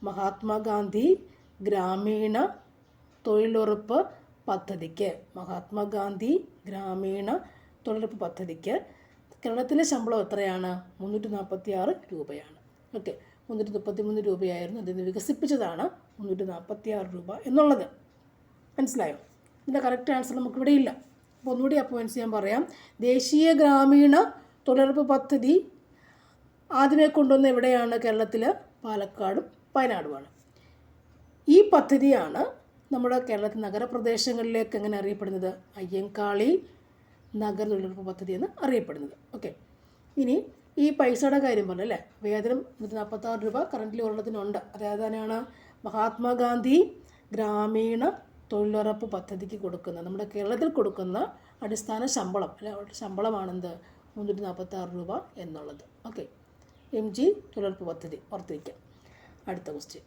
മഹാത്മാഗാന്ധി ഗ്രാമീണ തൊഴിലുറപ്പ് പദ്ധതിക്ക് കേരളത്തിലെ ശമ്പളം എത്രയാണ്? 346 രൂപയാണ്. ഓക്കെ. 333 രൂപയായിരുന്നു. അതിന് വികസിപ്പിച്ചതാണ് 346 രൂപ എന്നുള്ളത്. മനസ്സിലായോ? ഇതിൻ്റെ കറക്റ്റ് ആൻസർ നമുക്കിവിടെ ഇല്ല. അപ്പോൾ ഒന്നുകൂടി പോയിൻറ്റ്സ് ഞാൻ പറയാം. ദേശീയ ഗ്രാമീണ തൊഴിലുറപ്പ് പദ്ധതി ആദ്യമേ കൊണ്ടുവന്ന എവിടെയാണ്? കേരളത്തിൽ പാലക്കാടും വയനാടുമാണ്. ഈ പദ്ധതിയാണ് നമ്മുടെ കേരളത്തിൽ നഗരപ്രദേശങ്ങളിലേക്ക് എങ്ങനെ അറിയപ്പെടുന്നത്? അയ്യൻകാളി നഗര തൊഴിലുറപ്പ് പദ്ധതി എന്ന് അറിയപ്പെടുന്നത്. ഓക്കെ. ഇനി ഈ പൈസയുടെ കാര്യം പറഞ്ഞു, അല്ലേ? വേതനം 146 രൂപ കറൻ്റ് ഒരെണ്ണത്തിനുണ്ട്. അതായതാണ് മഹാത്മാഗാന്ധി ഗ്രാമീണ തൊഴിലുറപ്പ് പദ്ധതിക്ക് കൊടുക്കുന്ന, നമ്മുടെ കേരളത്തിൽ കൊടുക്കുന്ന അടിസ്ഥാന ശമ്പളം, അല്ലെ? ശമ്പളമാണെന്ത്? 346 രൂപ എന്നുള്ളത്. ഓക്കെ. MG തൊഴിലുറപ്പ് പദ്ധതി ഓർത്തിരിക്കാം. അടുത്ത ക്വസ്റ്റ്യൻ.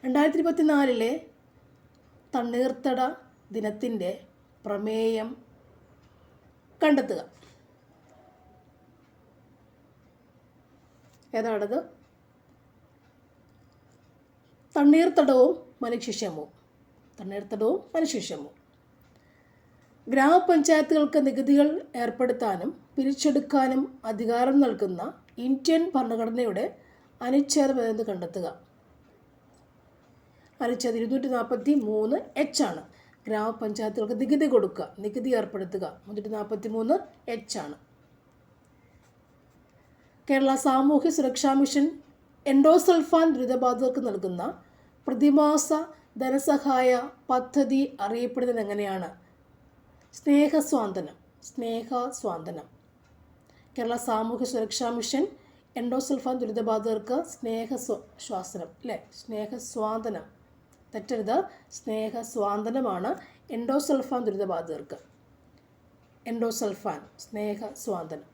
2024 തണ്ണീർത്തട ദിനത്തിൻ്റെ പ്രമേയം കണ്ടെത്തുക. ഏതാണത്? തണ്ണീർത്തടവും മനുഷ്യക്ഷേമവും. ഗ്രാമപഞ്ചായത്തുകൾക്ക് നികുതികൾ ഏർപ്പെടുത്താനും പിരിച്ചെടുക്കാനും അധികാരം നൽകുന്ന ഇന്ത്യൻ ഭരണഘടനയുടെ അനുച്ഛേദം ഏതെന്ന് കണ്ടെത്തുക. അനുച്ഛേദം 243H ആണ്. ഗ്രാമപഞ്ചായത്തുകൾക്ക് നികുതി ഏർപ്പെടുത്തുക 243H ആണ്. കേരള സാമൂഹ്യ സുരക്ഷാ മിഷൻ എൻഡോസൾഫാൻ ദുരിതബാധിതർക്ക് നൽകുന്ന പ്രതിമാസ ധനസഹായ പദ്ധതി അറിയപ്പെടുന്നത് എങ്ങനെയാണ്? സ്നേഹസ്വാന്തനം. സ്നേഹസ്വാന്തനം. കേരള സാമൂഹ്യ സുരക്ഷാ മിഷൻ എൻഡോസൾഫാൻ ദുരിതബാധിതർക്ക് സ്നേഹസ്വാസനം അല്ലേ, സ്നേഹസ്വാന്തനം. തെറ്റരുത്, സ്നേഹസ്വാന്തനമാണ് എൻഡോസൾഫാൻ ദുരിതബാധിതർക്ക്. എൻഡോസൾഫാൻ, സ്നേഹസ്വാന്തനം.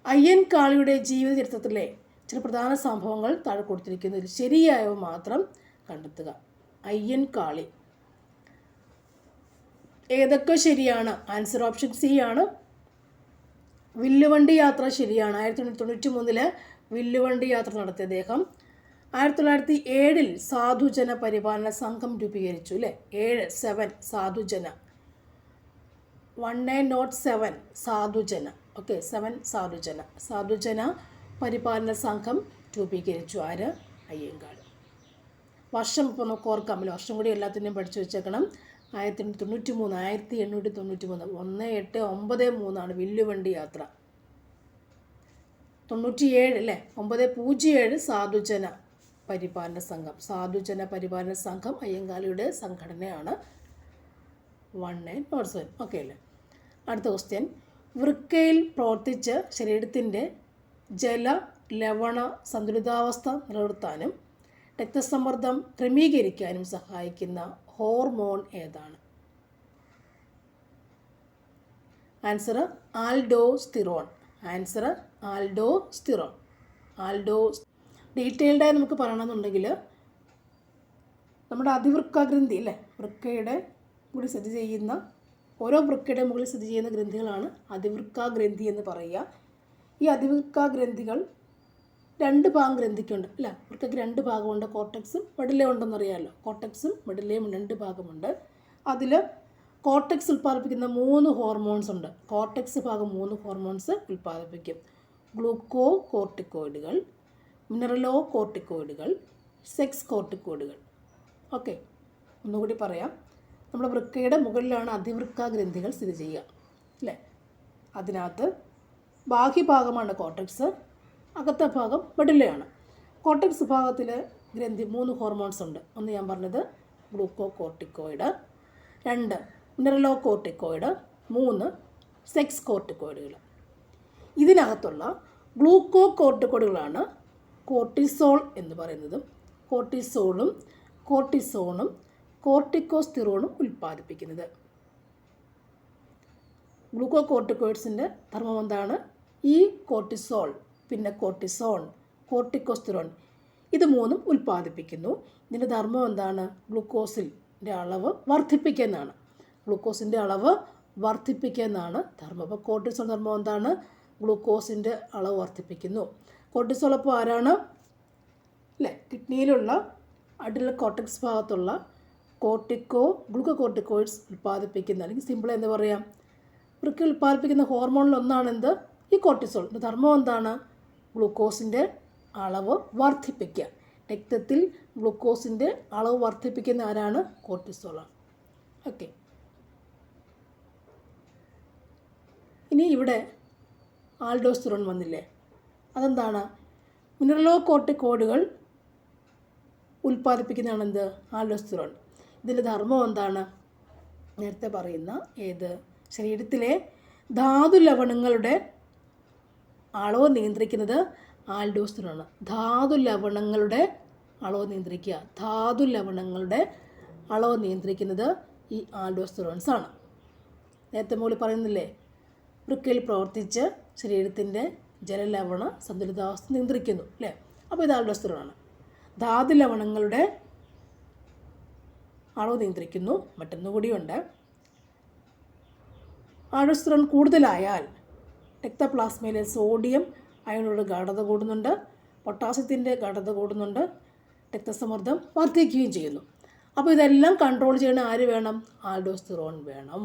അയ്യൻകാളിയുടെ ജീവിത ചരിത്രത്തിലെ ചില പ്രധാന സംഭവങ്ങൾ താഴെ കൊടുത്തിരിക്കുന്നതിൽ ശരിയായവ മാത്രം കണ്ടെത്തുക. അയ്യൻകാളി ഏതൊക്കെ ശരിയാണ്? ആൻസർ ഓപ്ഷൻ സി ആണ്. വില്ലുവണ്ടി യാത്ര ശരിയാണ്. 1993 വില്ലുവണ്ടി യാത്ര നടത്തിയ അദ്ദേഹം 1907 സാധുജന പരിപാലന സംഘം രൂപീകരിച്ചു അല്ലേ. 7 സാധുജന, 1907 സാധുജന. ഓക്കെ, 7 സാധുജന പരിപാലന സംഘം രൂപീകരിച്ചു. ആര്? അയ്യങ്കാളി. വർഷം ഇപ്പോൾ നമുക്ക് ഓർക്കാമല്ലോ, വർഷം കൂടി എല്ലാത്തിൻ്റെയും പഠിച്ചു വെച്ചേക്കണം. 1893 1893 വില്ലുവണ്ടി യാത്ര. 97 അല്ലേ, 907 സാധുജന പരിപാലന സംഘം. സാധുജന പരിപാലന സംഘം അയ്യങ്കാളിയുടെ സംഘടനയാണ്. 1907. ഓക്കെ അല്ലേ. അടുത്ത ക്വസ്റ്റ്യൻ. വൃക്കയിൽ പ്രവർത്തിച്ച് ശരീരത്തിൻ്റെ ജല ലവണ സന്തുലിതാവസ്ഥ നിലനിർത്താനും രക്തസമ്മർദ്ദം ക്രമീകരിക്കാനും സഹായിക്കുന്ന ഹോർമോൺ ഏതാണ്? Answer aldosterone. Answer aldosterone. ഡീറ്റെയിൽഡായി നമുക്ക് പറയണമെന്നുണ്ടെങ്കിൽ നമ്മുടെ അതിവൃക്കാഗ്രന്ഥി അല്ലേ, വൃക്കയുടെ മുകളിൽ സ്ഥിതി ചെയ്യുന്ന ഓരോ വൃക്കയുടെ മുകളിൽ സ്ഥിതി ചെയ്യുന്ന ഗ്രന്ഥികളാണ് അതിവൃക്കാഗ്രന്ഥി എന്ന് പറയുക. ഈ അതിവൃക്കാഗ്രന്ഥികൾ 2 ഭാഗം ഗ്രന്ഥിക്കുണ്ട് അല്ല, വൃക്കയ്ക്ക് 2 ഭാഗമുണ്ട്. കോർട്ടക്സും മെഡുലയും ഉണ്ടെന്നറിയാമല്ലോ. കോർട്ടക്സും മെഡുലയും 2 ഭാഗമുണ്ട്. അതിൽ കോർട്ടക്സ് ഉൽപ്പാദിപ്പിക്കുന്ന 3 ഹോർമോൺസ് ഉണ്ട്. കോർട്ടക്സ് ഭാഗം 3 ഹോർമോൺസ് ഉൽപ്പാദിപ്പിക്കും. ഗ്ലൂക്കോ കോർട്ടിക്കോയിഡുകൾ, മിനറലോ കോർട്ടിക്കോയിഡുകൾ, സെക്സ് കോർട്ടിക്കോയിഡുകൾ. ഓക്കെ, ഒന്നുകൂടി പറയാം. നമ്മുടെ വൃക്കയുടെ മുകളിലാണ് അതിവൃക്കാഗ്രന്ഥികൾ സ്ഥിതി ചെയ്യുക അല്ലേ. അതിനകത്ത് ബാഹ്യഭാഗമാണ് കോർട്ടക്സ്, അകത്തെ ഭാഗം മെഡുലയാണ്. കോർട്ടക്സ് ഭാഗത്തിൽ ഗ്രന്ഥി 3 ഹോർമോൺസ് ഉണ്ട്. ഒന്ന് ഞാൻ പറഞ്ഞത് ഗ്ലൂക്കോ കോർട്ടിക്കോയിഡ്, 2 മിനറലോ കോർട്ടിക്കോയിഡ്, 3 സെക്സ് കോർട്ടിക്കോയിഡുകൾ. ഇതിനകത്തുള്ള ഗ്ലൂക്കോ കോർട്ടിക്കോയിഡുകളാണ് കോർട്ടിസോൾ എന്ന് പറയുന്നതും കോർട്ടിസോളും കോർട്ടിസോണും കോർട്ടിക്കോസ്റ്റിറോണും ഉൽപ്പാദിപ്പിക്കുന്നത്. ഗ്ലൂക്കോ കോർട്ടിക്കോയിഡ്സിൻ്റെ ധർമ്മം എന്താണ്? ഈ കോർട്ടിസോൾ, പിന്നെ കോർട്ടിസോൺ, കോർട്ടിക്കോസ്റ്റിറോൺ, ഇത് 3ഉം ഉൽപ്പാദിപ്പിക്കുന്നു. ഇതിൻ്റെ ധർമ്മം എന്താണ്? ഗ്ലൂക്കോസിൻ്റെ അളവ് വർദ്ധിപ്പിക്കുന്നതാണ്. ഗ്ലൂക്കോസിൻ്റെ അളവ് വർദ്ധിപ്പിക്കുന്നതാണ് ധർമ്മം. അപ്പോൾ കോർട്ടിസോൾ ധർമ്മം എന്താണ്? ഗ്ലൂക്കോസിൻ്റെ അളവ് വർദ്ധിപ്പിക്കുന്നു. കോർട്ടിസോൾ അപ്പോൾ ആരാണ് അല്ലേ? കിഡ്നിയിലുള്ള അഡിനൽ കോർട്ടക്സ് ഭാഗത്തുള്ള ഗ്ലൂക്കോ കോർട്ടിക്കോയിഡ്സ് ഉൽപ്പാദിപ്പിക്കുന്ന, അല്ലെങ്കിൽ സിമ്പിൾ എന്ന് പറയാം, വൃക്ക ഉൽപ്പാദിപ്പിക്കുന്ന ഹോർമോണിലൊന്നാണ് എന്ത്? ഈ കോർട്ടിസോൾ. ഇതിൻ്റെ ധർമ്മം എന്താണ്? ഗ്ലൂക്കോസിൻ്റെ അളവ് വർദ്ധിപ്പിക്കുക. രക്തത്തിൽ ഗ്ലൂക്കോസിൻ്റെ അളവ് വർദ്ധിപ്പിക്കുന്ന ആരാണ്? കോർട്ടിസോളാണ്. ഓക്കെ, ഇനി ഇവിടെ ആൽഡോസ്റ്റിറോൺ വന്നില്ലേ, അതെന്താണ്? മിനറലോ കോർട്ടിക്കോയിഡുകൾ ഉൽപ്പാദിപ്പിക്കുന്നതാണ് എന്ത്? ആൽഡോസ്റ്റിറോൺ. ഇതിൻ്റെ ധർമ്മം എന്താണ്? നേരത്തെ പറയുന്ന ഏത്? ശരീരത്തിലെ ധാതു ലവണങ്ങളുടെ അളവ് നിയന്ത്രിക്കുന്നത് ആൽഡോസ്റ്റിറോൺ. ധാതു ലവണങ്ങളുടെ അളവ് നിയന്ത്രിക്കുക. ധാതു ലവണങ്ങളുടെ അളവ് നിയന്ത്രിക്കുന്നത് ഈ ആൽഡോസ്റ്റിറോൺസ് ആണ്. നേരത്തെ മുകളിൽ പറയുന്നില്ലേ, വൃക്കയിൽ പ്രവർത്തിച്ച് ശരീരത്തിൻ്റെ ജലലവണ സന്തുലിതാവസ്ഥ നിയന്ത്രിക്കുന്നു അല്ലേ. അപ്പോൾ ഇത് ആൽഡോസ്റ്റിറോൺ ആണ്. ധാതു ലവണങ്ങളുടെ അളവ് നിയന്ത്രിക്കുന്നു. മറ്റൊന്നുകൂടിയുണ്ട്, ആൽഡോസ്റ്റിറോൺ കൂടുതലായാൽ രക്തപ്ലാസ്മയിലെ സോഡിയം അയണുകളുടെ ഗാഢത കൂടുന്നുണ്ട്, പൊട്ടാസ്യത്തിൻ്റെ ഗാഢത കൂടുന്നുണ്ട്, രക്തസമ്മർദ്ദം വർദ്ധിക്കുകയും ചെയ്യുന്നു. അപ്പോൾ ഇതെല്ലാം കൺട്രോൾ ചെയ്യണ ആര് വേണം? ആൽഡോസ്റ്റിറോൺ വേണം.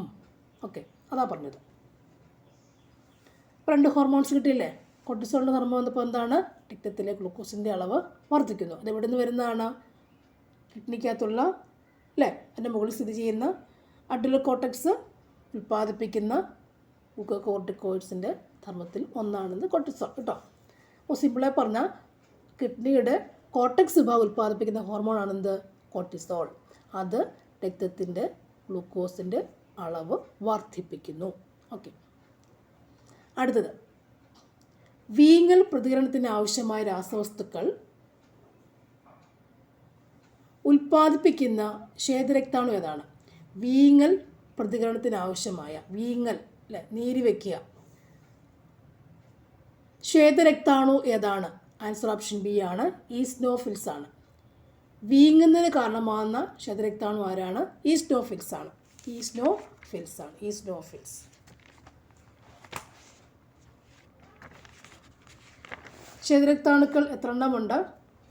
ഓക്കെ, അതാ പറഞ്ഞത്. 2 ഹോർമോൺസ് കിട്ടിയില്ലേ. കോർട്ടിസോളിൻ്റെ ധർമ്മം വന്നപ്പോൾ എന്താണ്? രക്തത്തിലെ ഗ്ലൂക്കോസിൻ്റെ അളവ് വർദ്ധിക്കുന്നു. അത് എവിടെ നിന്ന് വരുന്നതാണ്? കിഡ്നിക്കകത്തുള്ള അല്ലേ, അതിൻ്റെ മുകളിൽ സ്ഥിതി ചെയ്യുന്ന അഡിനൽ കോർട്ടക്സ് ഉൽപ്പാദിപ്പിക്കുന്ന ഗ്ലൂക്കോ കോർട്ടിക്കോയിഡ്സിൻ്റെ ധർമ്മത്തിൽ ഒന്നാണെന്ന് കോർട്ടിസോൾ കേട്ടോ. അപ്പോൾ സിമ്പിളായി പറഞ്ഞാൽ കിഡ്നിയുടെ കോർട്ടക്സ് വിഭാഗം ഉൽപ്പാദിപ്പിക്കുന്ന ഹോർമോണാണെന്ത്? കോർട്ടിസോൾ. അത് രക്തത്തിൻ്റെ ഗ്ലൂക്കോസിൻ്റെ അളവ് വർദ്ധിപ്പിക്കുന്നു. ഓക്കെ, അടുത്തത് വീങ്ങൽ പ്രതികരണത്തിന് ആവശ്യമായ രാസവസ്തുക്കൾ ഉൽപ്പാദിപ്പിക്കുന്ന ശ്വേതരക്താണു ഏതാണ്? വീങ്ങൽ പ്രതികരണത്തിന് ആവശ്യമായ വീങ്ങൽ അല്ലെ, നീര് വയ്ക്കുക, ശ്വേതരക്താണു ഏതാണ്? ആൻസർ ഓപ്ഷൻ ബി ആണ്, ഈസ്നോഫിൽസ് ആണ്. വീങ്ങുന്നതിന് കാരണമാകുന്ന ശ്വേതരക്താണു ആരാണ്? ഈസ്നോഫിൽസ് ആണ്. ഈസ്നോഫിൽസ്. ശ്വേതരക്താണുക്കൾ എത്ര എണ്ണമുണ്ട്?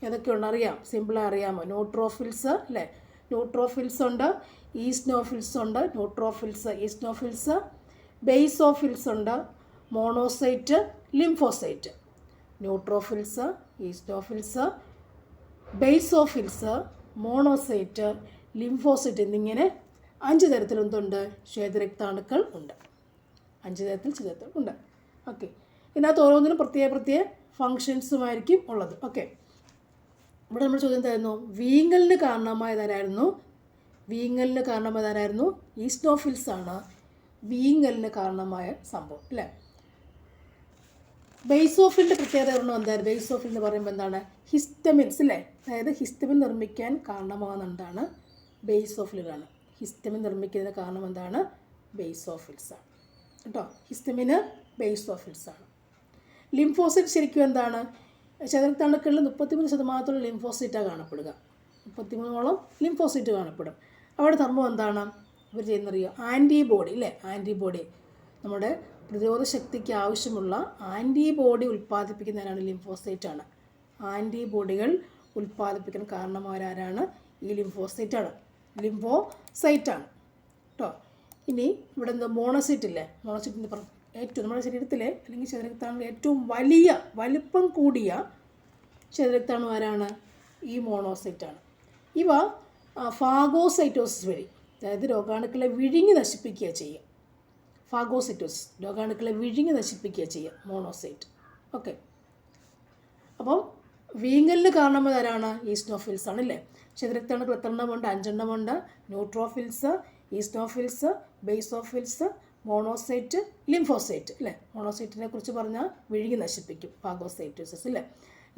ഏതൊക്കെയുണ്ട് അറിയാം? സിമ്പിളായി അറിയാമോ? ന്യൂട്രോഫിൽസ് അല്ലേ, ന്യൂട്രോഫിൽസ് ഉണ്ട്, ഈസ്നോഫിൽസ് ഉണ്ട്, ഈസ്നോഫിൽസ്, ബേസോഫിൽസ് ഉണ്ട്, monocyte, lymphocyte. Neutrophils, eosinophils, basophils, monocyte, lymphocyte എന്നിങ്ങനെ 5 തരത്തിലെന്തുണ്ട്? ശ്വേതരക്താണുക്കൾ ഉണ്ട്. 5 തരത്തിൽ ഉണ്ട്. ഓക്കെ, ഇതിനകത്ത് ഓരോന്നിനും പ്രത്യേക ഫങ്ഷൻസുമായിരിക്കും ഉള്ളത്. ഓക്കെ, ഇവിടെ നമ്മൾ ചോദ്യം തരുന്നു, വീങ്ങലിന് കാരണമായതാരായിരുന്നു? ഈസ്നോഫിൽസ് ആണ് വീങ്ങലിന് കാരണമായ സംഭവം അല്ലേ. ബേസോഫിലിൻ്റെ പ്രത്യേകത എന്തായിരുന്നു? ബേസോഫിൽ എന്ന് പറയുമ്പോൾ എന്താണ്? ഹിസ്റ്റമിൻസ് അല്ലേ, അതായത് ഹിസ്റ്റമിൻ നിർമ്മിക്കാൻ കാരണമാകുന്ന എന്താണ്? ബേസോഫിലാണ്. ഹിസ്റ്റമിൻ നിർമ്മിക്കുന്നതിന് കാരണം എന്താണ്? ബേസോഫിൽസ് ആണ് കേട്ടോ. ഹിസ്റ്റമിന് ബേസോഫിൽസ് ആണ്. ലിംഫോസൈറ്റ് ശരിക്കും എന്താണ്? ശ്വേതരക്താണുക്കളിൽ 33% ലിംഫോസൈറ്റാണ് കാണപ്പെടുക. 33 ലിംഫോസൈറ്റ് കാണപ്പെടും. അവിടെ ധർമ്മം എന്താണ് ഇവർ ചെയ്യുന്നറിയോ? ആൻറ്റിബോഡി അല്ലേ, ആൻറ്റിബോഡി, നമ്മുടെ പ്രതിരോധ ശക്തിക്ക് ആവശ്യമുള്ള ആൻറ്റിബോഡി ഉൽപ്പാദിപ്പിക്കുന്നവരാണ് ലിംഫോസൈറ്റാണ്. ആൻറ്റിബോഡികൾ ഉൽപ്പാദിപ്പിക്കാൻ കാരണമാരാണ്? ഈ ലിംഫോസൈറ്റാണ് കേട്ടോ. ഇനി ഇവിടെ എന്താ മോണോസൈറ്റ് ഇല്ലേ, മോണോസൈറ്റിൻ്റെ ഏറ്റവും നമ്മുടെ ശരീരത്തിലെ അല്ലെങ്കിൽ ശ്വേതരക്താണുവിൽ ഏറ്റവും വലിപ്പം കൂടിയ ശ്വേതരക്താണു ആരാണ്? ഈ മോണോസൈറ്റാണ്. ഇവ ഫാഗോസൈറ്റോസിസ് വഴി, അതായത് രോഗാണുക്കളെ വിഴുങ്ങി നശിപ്പിക്കുക ചെയ്യുക. ഫാഗോസൈറ്റോസിസ്, രോഗാണുക്കളെ വിഴുങ്ങി നശിപ്പിക്കുക ചെയ്യുക മോണോസൈറ്റ്. ഓക്കെ, അപ്പം വീങ്ങലിന് കാരണമാരാണ്? ഈസ്നോഫിൽസ് ആണ് അല്ലേ. ശ്വേതരക്താണുക്കൾ 3 എണ്ണമുണ്ട്? 5 എണ്ണമുണ്ട്. Neutrophils, eosinophils, basophils, monocyte, lymphocyte അല്ലേ. മോണോസൈറ്റിനെ കുറിച്ച് പറഞ്ഞാൽ വിഴുങ്ങി നശിപ്പിക്കും, ഫാഗോസൈറ്റോസിസ് അല്ലേ.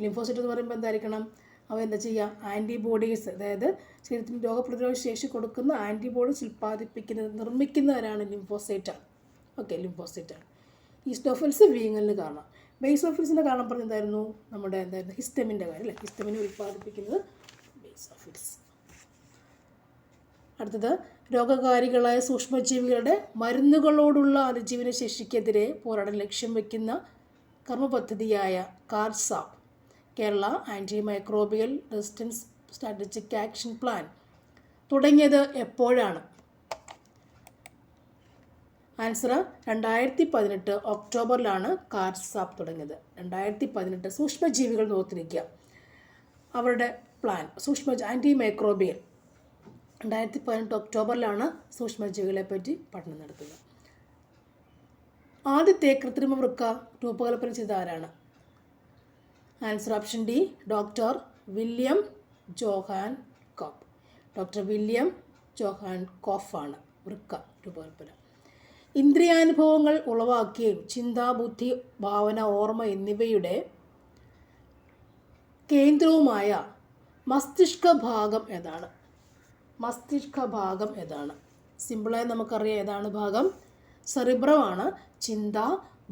ലിംഫോസൈറ്റ് എന്ന് പറയുമ്പോൾ എന്തായിരിക്കണം? അവ എന്താ ചെയ്യുക? ആൻറ്റിബോഡീസ്, അതായത് ശരീരത്തിന് രോഗപ്രതിരോധ ശേഷി കൊടുക്കുന്ന ആൻറ്റിബോഡീസ് നിർമ്മിക്കുന്നവരാണ് ലിംഫോസൈറ്റാണ്. ഓക്കെ, ലിംഫോസൈറ്റാണ്. ഈസ്നോഫിൽസ് വീങ്ങലിന് കാരണം. ബേസോഫിൽസിൻ്റെ കാരണം പറഞ്ഞെന്തായിരുന്നു? നമ്മുടെ ഹിസ്റ്റമിൻ്റെ കാര്യം അല്ലേ. ഹിസ്റ്റമിനെ ഉൽപ്പാദിപ്പിക്കുന്നത് ബേസോഫിൽസ്. അടുത്തത് രോഗകാരികളായ സൂക്ഷ്മജീവികളുടെ മരുന്നുകളോടുള്ള അതിജീവന ശേഷിക്കെതിരെ പോരാടാൻ ലക്ഷ്യം വയ്ക്കുന്ന കർമ്മപദ്ധതിയായ KARSAP, Kerala antimicrobial resistance strategic action plan തുടങ്ങിയത് എപ്പോഴാണ്? ആൻസർ 2018 ഒക്ടോബറിലാണ് കാർസാപ്പ് തുടങ്ങിയത്. 2018 സൂക്ഷ്മജീവികൾ നോക്കിയിരിക്കുക, അവരുടെ പ്ലാൻ ആൻറ്റി മൈക്രോബിയൽ 2018 ഒക്ടോബറിലാണ് സൂക്ഷ്മജീവികളെ പറ്റി പഠനം നടത്തുന്നത്. ആദ്യത്തെ കൃത്രിമ വൃക്ക രൂപകൽപ്പന ചെയ്ത ആരാണ്? Answer option D, doctor William Johan Kolff ആണ് വൃക്ക രൂപകൽപ്പന. ഇന്ദ്രിയാനുഭവങ്ങൾ ഉളവാക്കുകയും ചിന്ത, ബുദ്ധി, ഭാവന, ഓർമ്മ എന്നിവയുടെ കേന്ദ്രവുമായ മസ്തിഷ്ക ഭാഗം ഏതാണ്? സിമ്പിളായി നമുക്കറിയാം ഏതാണ് ഭാഗം. സെറിബ്രമാണ്. ചിന്ത,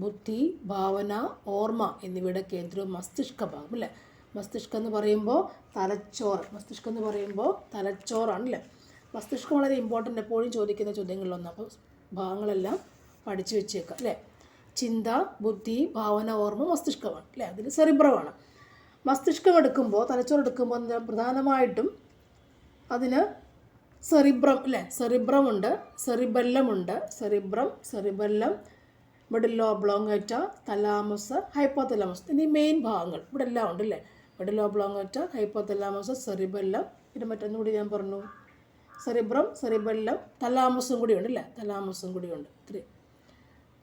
ബുദ്ധി, ഭാവന, ഓർമ്മ എന്നിവയുടെ കേന്ദ്രവും മസ്തിഷ്ക ഭാഗം അല്ലേ. മസ്തിഷ്കം എന്ന് പറയുമ്പോൾ തലച്ചോറാണല്ലേ. മസ്തിഷ്കം വളരെ ഇമ്പോർട്ടൻ്റ്, എപ്പോഴും ചോദിക്കുന്ന ചോദ്യങ്ങളിലൊന്ന്. അപ്പോൾ ഭാഗങ്ങളെല്ലാം പഠിച്ചു വെച്ചേക്കാം അല്ലേ. ചിന്ത, ബുദ്ധി, ഭാവന, ഓർമ്മ മസ്തിഷ്കമാണ് അല്ലേ. അതിൽ സെറിബ്രമാണ്. മസ്തിഷ്കം എടുക്കുമ്പോൾ, തലച്ചോറെടുക്കുമ്പോൾ പ്രധാനമായിട്ടും അതിന് സെറിബ്രമുണ്ട്, സെറിബെല്ലമുണ്ട്. Cerebellum, medulla oblongata, thalamus, hypothalamus എന്നീ മെയിൻ ഭാഗങ്ങൾ ഇവിടെ എല്ലാം ഉണ്ട് അല്ലേ. മെഡുല്ല ഒബ്ലോംഗേറ്റ, ഹൈപ്പോതലാമസ്, സെറിബെല്ലം, പിന്നെ മറ്റൊന്നുകൂടി ഞാൻ പറഞ്ഞു, സെറിബ്രം, സെറിബെല്ലം, തലാമസും കൂടി ഉണ്ട് അല്ലേ. ഇത്രയും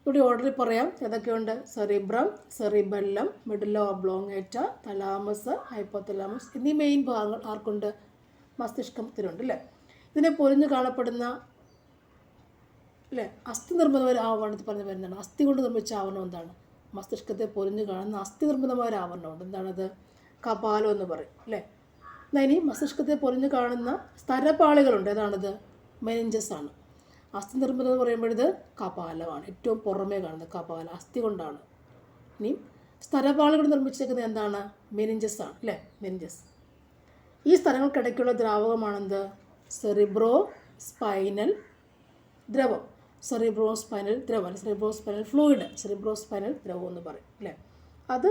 ഇവിടെ ഓർഡറിൽ പറയാം ഏതൊക്കെയുണ്ട്. Cerebrum, cerebellum, medulla oblongata, thalamus, hypothalamus എന്നീ മെയിൻ ഭാഗങ്ങൾ ആർക്കുണ്ട്? മസ്തിഷ്കത്തിനുണ്ട് അല്ലേ. ഇതിനെ പൊലിഞ്ഞ് കാണപ്പെടുന്ന അല്ലേ അസ്ഥി നിർമ്മിതമായ ഒരു ആവരണത്തിൽ പറഞ്ഞ് വരുന്നതാണ്. അസ്ഥി കൊണ്ട് നിർമ്മിച്ച ആവരണം എന്താണ്? മസ്തിഷ്കത്തെ പൊലിഞ്ഞ് കാണുന്ന അസ്ഥി നിർമ്മിതമായ ഒരു ആവരണമുണ്ട്. എന്താണത്? കപാലം എന്ന് പറയും അല്ലേ. എന്നാൽ ഇനി മസ്തിഷ്കത്തെ പൊലിഞ്ഞ് കാണുന്ന സ്ഥരപാളികളുണ്ട്. ഏതാണത്? മെനിഞ്ചസ് ആണ്. അസ്ഥി നിർമ്മിതം എന്ന് പറയുമ്പോഴത് കപാലമാണ്. ഏറ്റവും പുറമേ കാണുന്നത് കപാലം അസ്ഥി കൊണ്ടാണ്. ഇനി സ്ഥലപാളികൾ നിർമ്മിച്ചേക്കുന്നത് എന്താണ്? മെനിഞ്ചസ് ആണ് അല്ലേ. മെനിഞ്ചസ്. ഈ സ്ഥലങ്ങൾക്കിടയ്ക്കുള്ള ദ്രാവകമാണെന്ത്? സെറിബ്രോ സ്പൈനൽ ദ്രവം. സെറിബ്രോ സ്പൈനൽ ദ്രവം അല്ലെ cerebrospinal fluid. Cerebrospinal ദ്രവം എന്ന് പറയും അല്ലേ. അത്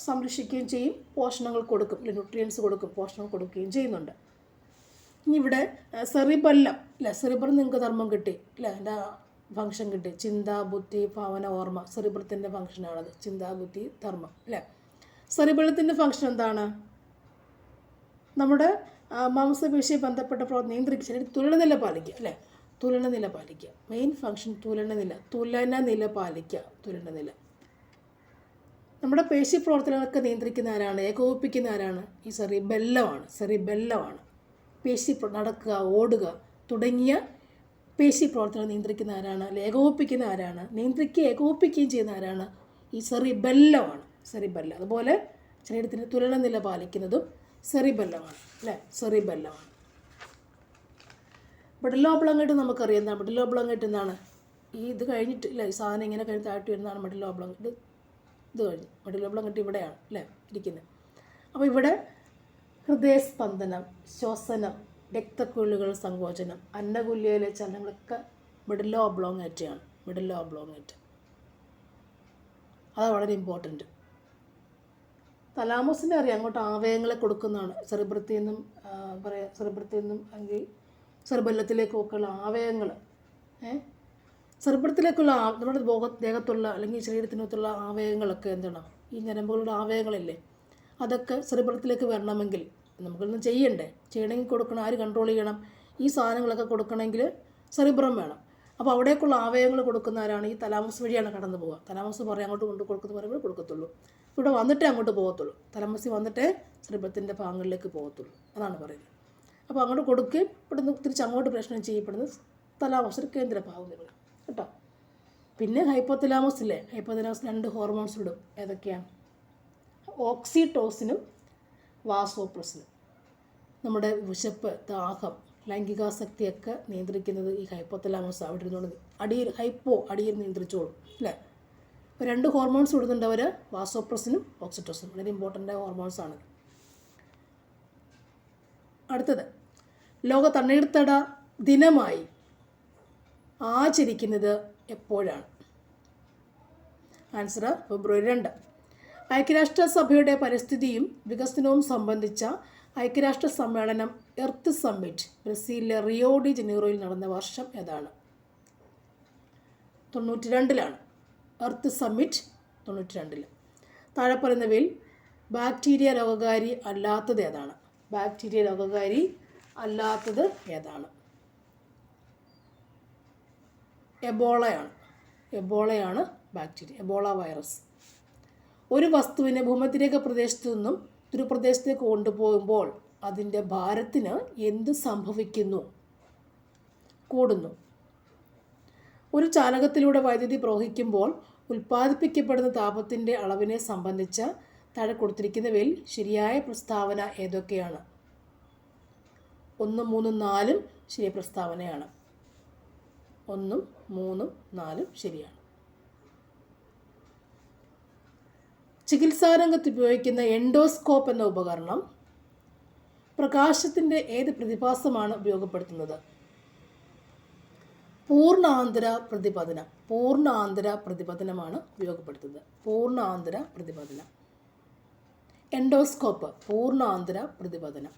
സംരക്ഷിക്കുകയും ചെയ്യും, പോഷണങ്ങൾ കൊടുക്കും അല്ലെ, ന്യൂട്രിയൻസ് കൊടുക്കും, പോഷണങ്ങൾ കൊടുക്കുകയും ചെയ്യുന്നുണ്ട്. ഇനി ഇവിടെ സെറിബെല്ലം അല്ലേ. സെറിബ്രം നിങ്ങൾക്ക് ധർമ്മം കിട്ടി അല്ലേ, അതിൻ്റെ ഫങ്ഷൻ കിട്ടി. ചിന്ത, ബുദ്ധി, ഭാവന, ഓർമ്മ. സെറിബ്രത്തിൻ്റെ ഫങ്ഷനാണത്. ചിന്ത, ബുദ്ധി, ധർമ്മം അല്ലേ. സെറിബെല്ലത്തിൻ്റെ ഫങ്ഷൻ എന്താണ്? നമ്മുടെ മാംസപേശിയെ ബന്ധപ്പെട്ട നിയന്ത്രിക്കുക, തുലനനില പാലിക്കുക അല്ലേ. തുലനനില പാലിക്കുക. മെയിൻ ഫങ്ഷൻ തുലനനില പാലിക്കുക. തുലനനില. നമ്മുടെ പേശി പ്രവർത്തനങ്ങളൊക്കെ നിയന്ത്രിക്കുന്ന ആരാണ്? ഏകോപിപ്പിക്കുന്ന ആരാണ്? ഈ സെറിബെല്ലമാണ്. പേശി നടക്കുക, ഓടുക തുടങ്ങിയ പേശി പ്രവർത്തനം നിയന്ത്രിക്കുന്ന ആരാണ്? ഏകോപിപ്പിക്കുന്ന ആരാണ്? ഏകോപിപ്പിക്കുകയും ചെയ്യുന്ന ആരാണ്? ഈ സെറിബെല്ലമാണ്. സെറിബെല്ലം. അതുപോലെ ശരീരത്തിൻ്റെ തുലനനില പാലിക്കുന്നതും സെറിബെല്ലമാണ് അല്ലേ. സെറിബെല്ലമാണ്. മെഡുല്ല ഒബ്ലോങ്കേറ്റ നമുക്കറിയാം. എന്താണ് മെഡുല്ല ഒബ്ലോങ്കേറ്റ? എന്താണ്? ഇത് കഴിഞ്ഞിട്ട് ഇല്ല, ഈ സാധനം ഇങ്ങനെ കഴിഞ്ഞ് താഴ്ത്തി വരുന്നതാണ് മെഡുല്ല ഒബ്ലോങ്കേറ്റ. ഇത് കഴിഞ്ഞ് മെഡുല്ല ഒബ്ലോങ്കേറ്റ ഇവിടെയാണ് അല്ലേ ഇരിക്കുന്നത്. അപ്പോൾ ഇവിടെ ഹൃദയസ്പന്ദനം, ശ്വസനം, രക്തക്കുഴലുകൾ സങ്കോചനം, അന്നഗുല്യയിലെ ചലനങ്ങളൊക്കെ മെഡുല്ല ഒബ്ലോങ്കേറ്റയാണ്. മെഡുല്ല ഒബ്ലോങ്കേറ്റ അത് വളരെ ഇമ്പോർട്ടൻറ്റ്. തലാമസിനെ അറിയാം, അങ്ങോട്ട് ആവയങ്ങളെ കൊടുക്കുന്നതാണ്. സെറിബ്രത്തിൽ നിന്നും അല്ലെങ്കിൽ സെറിബെല്ലത്തിലേക്കൊക്കെയുള്ള ആവയങ്ങൾ. സെറിബ്രത്തിലേക്കുള്ള നമ്മുടെ ദേഹത്തുള്ള അല്ലെങ്കിൽ ശരീരത്തിനകത്തുള്ള ആവയങ്ങളൊക്കെ എന്താണ്? ഈ ഞരമ്പുകളുടെ ആവയങ്ങളില്ലേ, അതൊക്കെ സെറിബ്രത്തിലേക്ക് വരണമെങ്കിൽ നമുക്കൊന്നും ചെയ്യണമെങ്കിൽ കൊടുക്കണം. ആര് കൺട്രോൾ ചെയ്യണം? ഈ സാധനങ്ങളൊക്കെ കൊടുക്കണമെങ്കിൽ സെറിബ്രം വേണം. അപ്പോൾ അവിടേക്കുള്ള ആവയങ്ങൾ കൊടുക്കുന്ന ആരാണ്? ഈ തലാമസ് വഴിയാണ് കടന്നു പോവുക. തലാമസ് പറയാൻ അങ്ങോട്ട് കൊണ്ട് കൊടുക്കുന്ന പറയുമ്പോൾ കൊടുക്കത്തുള്ളൂ. ഇവിടെ വന്നിട്ടേ അങ്ങോട്ട് പോകത്തുള്ളൂ. തലമസി വന്നിട്ടേ സെറിബ്രത്തിൻ്റെ ഭാഗങ്ങളിലേക്ക് പോകത്തുള്ളൂ. അതാണ് പറയുന്നത്. അപ്പോൾ അങ്ങോട്ട് കൊടുക്കുകയും ഇവിടുന്ന് തിരിച്ച് അങ്ങോട്ട് പ്രശ്നം ചെയ്യപ്പെടുന്നത് തലാമസിൽ കേന്ദ്രഭാഗം കേട്ടോ. പിന്നെ ഹൈപ്പോതലാമസിലെ ഹൈപ്പോതലാമസ് 2 ഹോർമോൺസ് ഇടും. ഏതൊക്കെയാണ്? ഓക്സിറ്റോസിനും വാസോപ്രസിനും. നമ്മുടെ വിശപ്പ്, ദാഹം, ലൈംഗികാസക്തിയൊക്കെ നിയന്ത്രിക്കുന്നത് ഈ ഹൈപ്പോതലാമസ്. അവിടെ ഇരുന്നുകൊണ്ട് അടിയിൽ നിയന്ത്രിച്ചോളും അല്ലേ. 2 ഹോർമോൺസ് ഇടുന്നുണ്ട് അവർ, വാസോപ്രസിനും ഓക്സിറ്റോസിനും. വളരെ ഇമ്പോർട്ടൻ്റ് ഹോർമോൺസാണ്. അടുത്തത് ലോക തണ്ണീർത്തട ദിനമായി ആചരിക്കുന്നത് എപ്പോഴാണ്? ആൻസർ ഫെബ്രുവരി 2. ഐക്യരാഷ്ട്രസഭയുടെ പരിസ്ഥിതിയും വികസനവും സംബന്ധിച്ച ഐക്യരാഷ്ട്ര സമ്മേളനം എർത്ത് സമ്മിറ്റ് ബ്രസീലിലെ റിയോ ഡി ജനീറോയിൽ നടന്ന വർഷം ഏതാണ്? 92-ലാണ്. എർത്ത് സമ്മിറ്റ് 92-ൽ. താഴെ പറയുന്നവയിൽ ബാക്ടീരിയ രോഗകാരി അല്ലാത്തത് ഏതാണ്? ബാക്ടീരിയ രോഗകാരി അല്ലാത്തത് ഏതാണ്? എബോളയാണ് ബാക്ടീരിയ. Ebola virus. ഒരു വസ്തുവിനെ ഭൂമധ്യരേഖ പ്രദേശത്തു നിന്നും ദൂരപ്രദേശത്തേക്ക് കൊണ്ടുപോകുമ്പോൾ അതിൻ്റെ ഭാരത്തിന് എന്ത് സംഭവിക്കുന്നു? കൂടുന്നു. ഒരു ചാലകത്തിലൂടെ വൈദ്യുതി പ്രവഹിക്കുമ്പോൾ ഉൽപ്പാദിപ്പിക്കപ്പെടുന്ന താപത്തിൻ്റെ അളവിനെ സംബന്ധിച്ച താഴെ കൊടുത്തിരിക്കുന്നവയിൽ ശരിയായ പ്രസ്താവന ഏതൊക്കെയാണ്? 1, 3, 4 ശരിയായ പ്രസ്താവനയാണ്. 1, 3, 4 ശരിയാണ്. ചികിത്സാരംഗത്ത് ഉപയോഗിക്കുന്ന എൻഡോസ്കോപ്പ് എന്ന ഉപകരണം പ്രകാശത്തിൻ്റെ ഏത് പ്രതിഭാസമാണ് ഉപയോഗപ്പെടുത്തുന്നത്? പൂർണ്ണാന്തര പ്രതിപതനമാണ് ഉപയോഗപ്പെടുത്തുന്നത്. പൂർണ്ണാന്തര പ്രതിപതനം. എൻഡോസ്കോപ്പ് പൂർണ്ണാന്തര പ്രതിപതനം.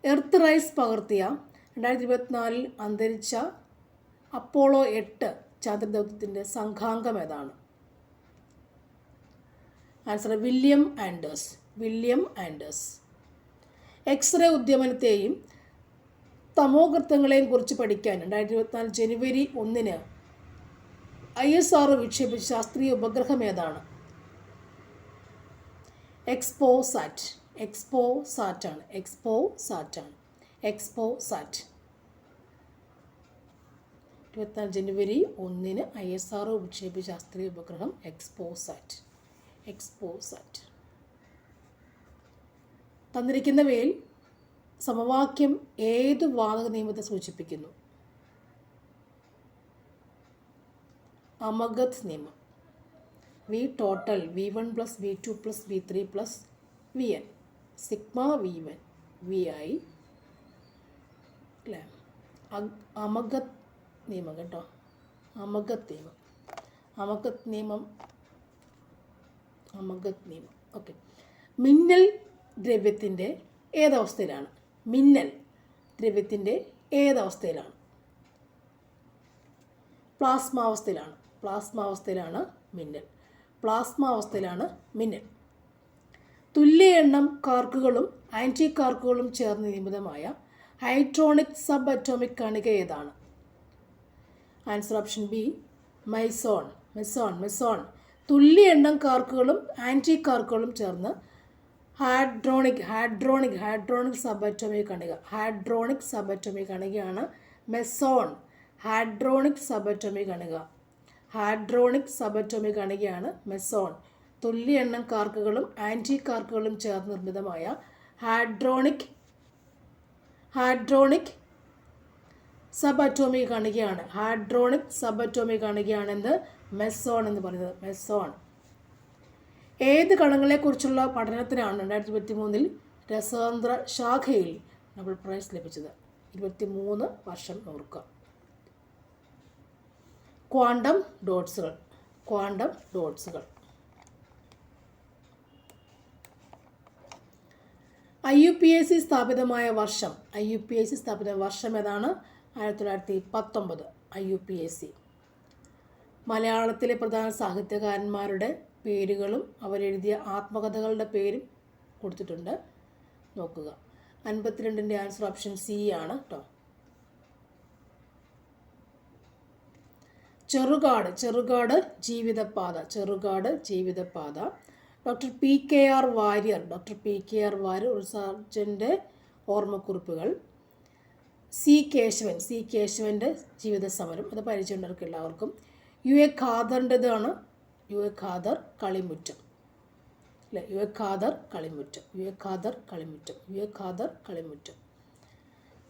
എർത്ത് റൈസ് പകർത്തിയ 2024 അന്തരിച്ച അപ്പോളോ 8 ചാന്ദ്രദൗത്യത്തിൻ്റെ സംഘാംഗം ഏതാണ്? Answer William Anders. എക്സ്റേ ഉദ്യമനത്തെയും തമോഗർത്തങ്ങളെയും കുറിച്ച് പഠിക്കാൻ 2024 ജനുവരി 1 ISRO വിക്ഷേപിച്ച ശാസ്ത്രീയ ഉപഗ്രഹം ഏതാണ്? എക്സ്പോസാറ്റ് ആണ്. എക്സ്പോസാറ്റ്. 24 ജനുവരി 1 ISRO വിക്ഷേപിച്ച ശാസ്ത്രീയ ഉപഗ്രഹം എക്സ്പോസാറ്റ്. തന്നിരിക്കുന്നവയിൽ സമവാക്യം ഏത് വാതക നിയമത്തെ സൂചിപ്പിക്കുന്നു? അമഗത്ത് നിയമം. V total V1 + V2 + V3 + Vn sigma V1 Vi അല്ലേ? അമഗത്ത് നിയമം കേട്ടോ, അമഗത്ത് നിയമം. ഓക്കെ. മിന്നൽ ദ്രവ്യത്തിൻ്റെ ഏതവസ്ഥയിലാണ്? പ്ലാസ്മാവസ്ഥയിലാണ് മിന്നൽ. തുല്യ എണ്ണം കാർക്കുകളും ആൻറ്റി കാർക്കുകളും ചേർന്ന് നിർമ്മിതമായ ഹൈഡ്രോണിക് സബ് അറ്റോമിക് കണിക ഏതാണ്? Answer option B meson. തുല്യ എണ്ണം കാർക്കുകളും ആൻറ്റി കാർക്കുകളും ചേർന്ന് ഹാഡ്രോണിക് സബ് അറ്റോമിക് കണികയാണ് മെസോൺ. ഹാഡ്രോണിക് സബ് അറ്റോമിക് കണികയാണ് മെസോൺ. തുല്യ എണ്ണം കാർക്കുകളും ആൻറ്റി കാർക്കുകളും ചേർന്ന് നിർമ്മിതമായ ഹാഡ്രോണിക് സബ് അറ്റോമിക് കണികയാണെന്ന് മെസോൺ എന്ന് പറയുന്നത്. മെസോൺ. ഏത് കണങ്ങളെക്കുറിച്ചുള്ള പഠനത്തിനാണ് 2023 രസതന്ത്ര ശാഖയിൽ നൊബേൽ പ്രൈസ് ലഭിച്ചത്? 23 വർഷം ഓർക്കുക. ക്വാണ്ടം ഡോട്ട്സുകൾ. IUPAC സ്ഥാപിതമായ വർഷം ഏതാണ്? 1919. IUPAC. മലയാളത്തിലെ പ്രധാന സാഹിത്യകാരന്മാരുടെ പേരുകളും അവരെഴുതിയ ആത്മകഥകളുടെ പേരും കൊടുത്തിട്ടുണ്ട്, നോക്കുക. 52ൻ്റെ ആൻസർ ഓപ്ഷൻ സി ആണ് കേട്ടോ. ചെറുകാട് ജീവിതപാത. ഡോക്ടർ PKR വാര്യർ ഒരു സർജൻ്റെ ഓർമ്മക്കുറിപ്പുകൾ. സി കേശവൻ്റെ ജീവിത സമരം, അത് പരിചയമുള്ളവർക്ക് എല്ലാവർക്കും. UA ഖാദറിൻ്റെതാണ് കളിമുറ്റം അല്ലേ? UA ഖാദർ കളിമുറ്റം.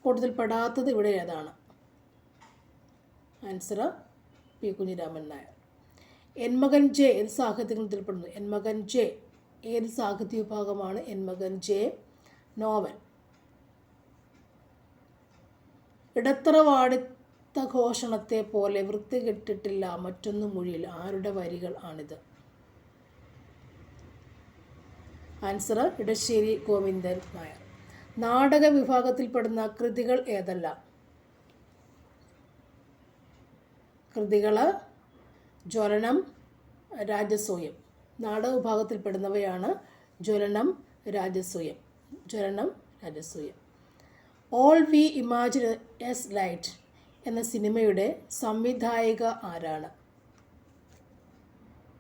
കൂടുതൽ പെടാത്തത് ഇവിടെ ഏതാണ്? Answer P Kunhiraman Nair. N മകൻ ജെ ഏത് സാഹിത്യത്തിൽപ്പെടുന്നു? ഏത് സാഹിത്യ വിഭാഗമാണ് എൻ മകൻ ജെ? നോവൽ. ഇടത്തറവാടിത്ത ഘോഷണത്തെ പോലെ വൃത്തികെട്ടിട്ടില്ല മറ്റൊന്നു മൊഴിയിൽ ആരുടെ വരികൾ ആണിത്? ആൻസർ ഇടശ്ശേരി ഗോവിന്ദൻ നായർ. നാടക വിഭാഗത്തിൽപ്പെടുന്ന കൃതികൾ ഏതെല്ലാം? ജ്വലനം, രാജസൂയം. നാടക വിഭാഗത്തിൽപ്പെടുന്നവയാണ് Jwalanam, Rajasuyam. All we imagine as light എന്ന സിനിമയുടെ സംവിധായിക ആരാണ്?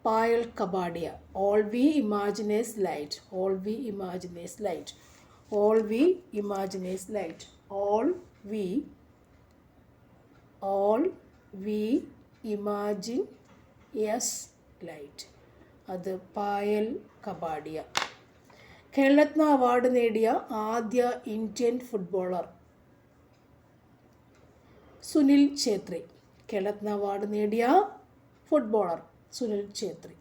Payal Kapadia. All we imagine as light. All we imagine as light. അത് പായൽ കപാഡിയ. ഖേൽരത്ന അവാർഡ് നേടിയ ആദ്യ Indian footballer? Sunil Chhetri. Khel Ratna award നേടിയ ഫുട്ബോളർ സുനിൽ ഛേത്രി.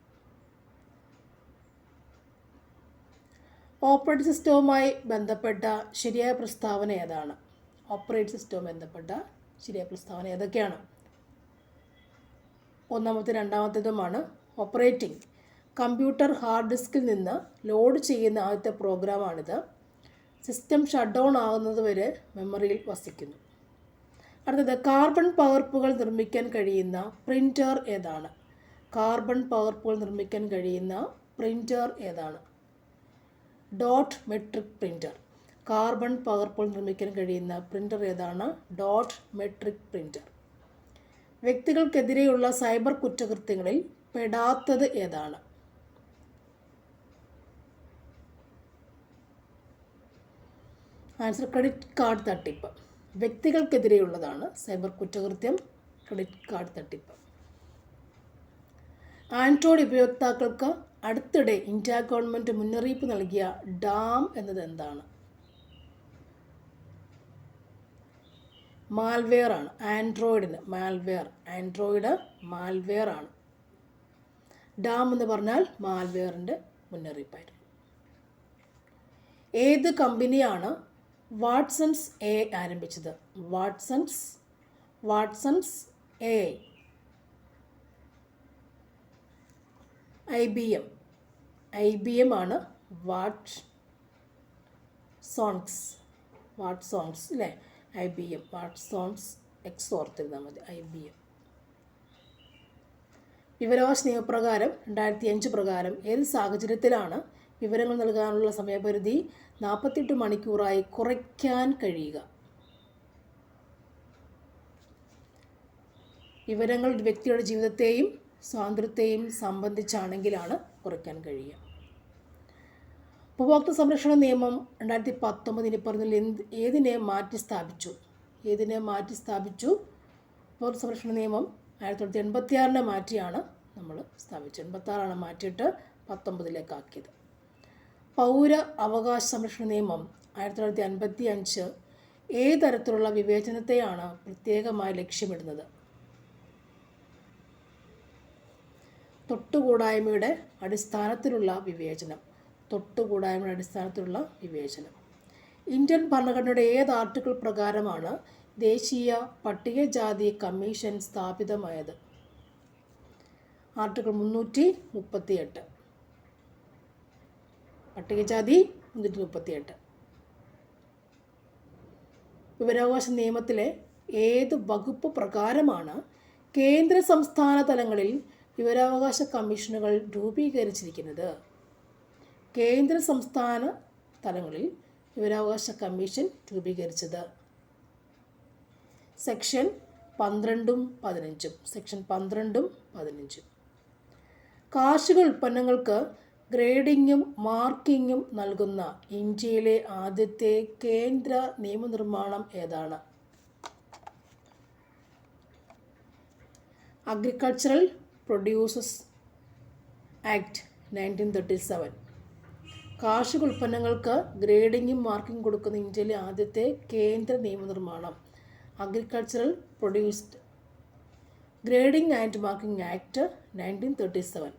ഓപ്പറേറ്റിംഗ് സിസ്റ്റവുമായി ബന്ധപ്പെട്ട ശരിയായ പ്രസ്താവന ഏതാണ്? ഏതൊക്കെയാണ്? ഒന്നാമത്തെ രണ്ടാമത്തേതുമാണ്. ഓപ്പറേറ്റിംഗ് കമ്പ്യൂട്ടർ ഹാർഡ് ഡിസ്കിൽ നിന്ന് ലോഡ് ചെയ്യുന്ന ആദ്യത്തെ പ്രോഗ്രാമാണിത്. സിസ്റ്റം ഷട്ട് ഡൗൺ ആകുന്നതുവരെ മെമ്മറിയിൽ വസിക്കുന്നു. അടുത്തത് കാർബൺ പകർപ്പുകൾ നിർമ്മിക്കാൻ കഴിയുന്ന പ്രിൻ്റർ ഏതാണ്? Dot matrix printer. കാർബൺ പകർപ്പുകൾ നിർമ്മിക്കാൻ കഴിയുന്ന പ്രിൻ്റർ ഏതാണ്? Dot matrix printer. വ്യക്തികൾക്കെതിരെയുള്ള സൈബർ കുറ്റകൃത്യങ്ങളിൽ പെടാത്തത് ഏതാണ്? ആൻസർ ക്രെഡിറ്റ് കാർഡ് തട്ടിപ്പ്. വ്യക്തികൾക്കെതിരെയുള്ളതാണ് സൈബർ കുറ്റകൃത്യം, ക്രെഡിറ്റ് കാർഡ് തട്ടിപ്പ്. ആൻഡ്രോയിഡ് ഉപയോക്താക്കൾക്ക് അടുത്തിടെ ഇന്ത്യ ഗവൺമെൻറ് മുന്നറിയിപ്പ് നൽകിയ ഡാം എന്നത് എന്താണ്? മാൽവെയർ ആണ്. ആൻഡ്രോയിഡിന് ആൻഡ്രോയിഡ് മാൽവെയർ ആണ്. ഡാം എന്ന് പറഞ്ഞാൽ മാൽവെയറിൻ്റെ മുന്നറിയിപ്പായിരുന്നു. ഏത് കമ്പനിയാണ് വാട്സൺസ് AI ആരംഭിച്ചത്? വാട്സൺസ് AI. IBM ആണ് വാട്സോൺസ് അല്ലേ? IBM വാട്സോൺസ് എക്സ് ഓർത്തിരുന്നാൽ മതി. IBM. വിവരാവകാശ നിയമപ്രകാരം 2005 പ്രകാരം ഏത് സാഹചര്യത്തിലാണ് വിവരങ്ങൾ നൽകാനുള്ള സമയപരിധി 48 മണിക്കൂറായി കുറയ്ക്കാൻ കഴിയുക? വിവരങ്ങൾ വ്യക്തിയുടെ ജീവിതത്തെയും സ്വാതന്ത്ര്യത്തെയും സംബന്ധിച്ചാണെങ്കിലാണ് കുറയ്ക്കാൻ കഴിയുക. ഉപഭോക്തൃ സംരക്ഷണ നിയമം 2019 പറഞ്ഞതിൽ ഏതിനെ മാറ്റി സ്ഥാപിച്ചു? ഉപഭോക്തൃ സംരക്ഷണ നിയമം 1986 മാറ്റിയാണ് നമ്മൾ സ്ഥാപിച്ചത്. 86 മാറ്റിയിട്ട് 19 ആക്കിയത്. പൗര അവകാശ സംരക്ഷണ നിയമം 1955 ഏത് തരത്തിലുള്ള വിവേചനത്തെയാണ് പ്രത്യേകമായി ലക്ഷ്യമിടുന്നത്? തൊട്ടുകൂടായ്മയുടെ അടിസ്ഥാനത്തിലുള്ള വിവേചനം. ഇന്ത്യൻ ഭരണഘടനയുടെ ഏത് ആർട്ടിക്കിൾ പ്രകാരമാണ് ദേശീയ പട്ടികജാതി കമ്മീഷൻ സ്ഥാപിതമായത്? ആർട്ടിക്കിൾ 338. പട്ടികജാതി 338. വിവരാവകാശ നിയമത്തിലെ ഏത് വകുപ്പ് പ്രകാരമാണ് കേന്ദ്ര സംസ്ഥാന തലങ്ങളിൽ വിവരാവകാശ കമ്മീഷനുകൾ രൂപീകരിച്ചിരിക്കുന്നത്? കേന്ദ്ര സംസ്ഥാന തലങ്ങളിൽ വിവരാവകാശ കമ്മീഷൻ രൂപീകരിച്ചത് സെക്ഷൻ 12ഉം 15. കാർഷിക ഉൽപ്പന്നങ്ങൾക്ക് ഗ്രേഡിങ്ങും മാർക്കിങ്ങും നൽകുന്ന ഇന്ത്യയിലെ ആദ്യത്തെ കേന്ദ്ര നിയമനിർമ്മാണം ഏതാണ്? Agricultural produces act 1937. കാർഷിക ഉൽപ്പന്നങ്ങൾക്ക് ഗ്രേഡിങ്ങും മാർക്കിങ്ങും കൊടുക്കുന്ന ഇന്ത്യയിലെ ആദ്യത്തെ കേന്ദ്ര നിയമനിർമ്മാണം agricultural produced grading and marking act 1937.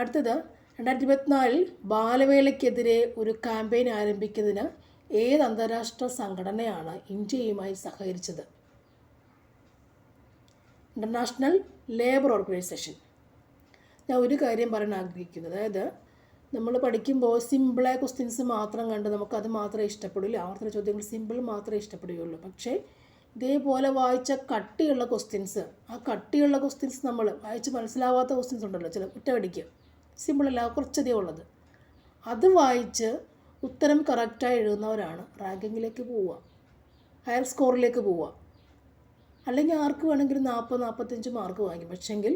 അടുത്തത് 2024 ബാലവേലയ്ക്കെതിരെ ഒരു ക്യാമ്പയിൻ ആരംഭിക്കുന്നതിന് ഏത് അന്താരാഷ്ട്ര സംഘടനയാണ് ഇന്ത്യയുമായി സഹകരിച്ചത്? International labour organisation. ഞാൻ ഒരു കാര്യം പറയാൻ ആഗ്രഹിക്കുന്നു. അതായത് നമ്മൾ പഠിക്കുമ്പോൾ സിമ്പിളായ ക്വസ്റ്റ്യൻസ് മാത്രം കണ്ട് നമുക്കത് മാത്രമേ ഇഷ്ടപ്പെടില്ല. ആവർത്തന ചോദ്യങ്ങൾ സിമ്പിൾ മാത്രമേ ഇഷ്ടപ്പെടുകയുള്ളൂ. പക്ഷേ ഇതേപോലെ വായിച്ച കട്ടിയുള്ള ക്വസ്റ്റ്യൻസ്, ആ കട്ടിയുള്ള ക്വസ്റ്റ്യൻസ് നമ്മൾ വായിച്ച് മനസ്സിലാവാത്ത ക്വസ്റ്റ്യൻസ് ഉണ്ടല്ലോ, ചില ഒറ്റയടിക്ക് സിമ്പിളല്ല, കുറച്ചധികം ഉള്ളത്, അത് വായിച്ച് ഉത്തരം കറക്റ്റായി എഴുതുന്നവരാണ് റാങ്കിങ്ങിലേക്ക് പോവുക, ഹയർ സ്കോറിലേക്ക് പോവുക. അല്ലെങ്കിൽ ആർക്ക് വേണമെങ്കിലും 40-45 മാർക്ക് വാങ്ങിക്കും. പക്ഷെങ്കിൽ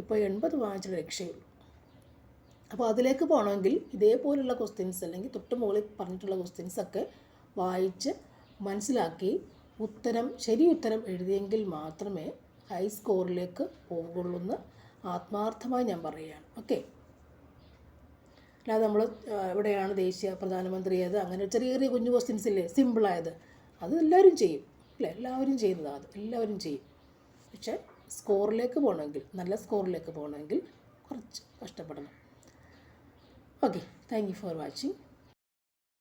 ഇപ്പോൾ 80 വാങ്ങിച്ചിട്ട് രക്ഷയുള്ളൂ. അപ്പോൾ അതിലേക്ക് പോകണമെങ്കിൽ ഇതേപോലുള്ള ക്വസ്റ്റ്യൻസ് അല്ലെങ്കിൽ തൊട്ട് മുകളിൽ പറഞ്ഞിട്ടുള്ള ക്വസ്റ്റ്യൻസൊക്കെ വായിച്ച് മനസ്സിലാക്കി ശരി ഉത്തരം എഴുതിയെങ്കിൽ മാത്രമേ ഹൈ സ്കോറിലേക്ക് പോകുള്ളൂ എന്ന് ആത്മാർത്ഥമായി ഞാൻ പറയുകയാണ്. ഓക്കെ, അല്ലാതെ നമ്മൾ എവിടെയാണ് ദേശീയ പ്രധാനമന്ത്രിയത് അങ്ങനെ ചെറിയ ചെറിയ കുഞ്ഞു ക്വസ്റ്റ്യൻസ് ഇല്ലേ സിമ്പിളായത്, അത് എല്ലാവരും ചെയ്യും അല്ലേ? എല്ലാവരും ചെയ്യുന്നതാണ് അത്, എല്ലാവരും ചെയ്യും. പക്ഷേ സ്കോറിലേക്ക് പോകണമെങ്കിൽ, നല്ല സ്കോറിലേക്ക് പോകണമെങ്കിൽ കുറച്ച് കഷ്ടപ്പെടണം. Okay, thank you for watching.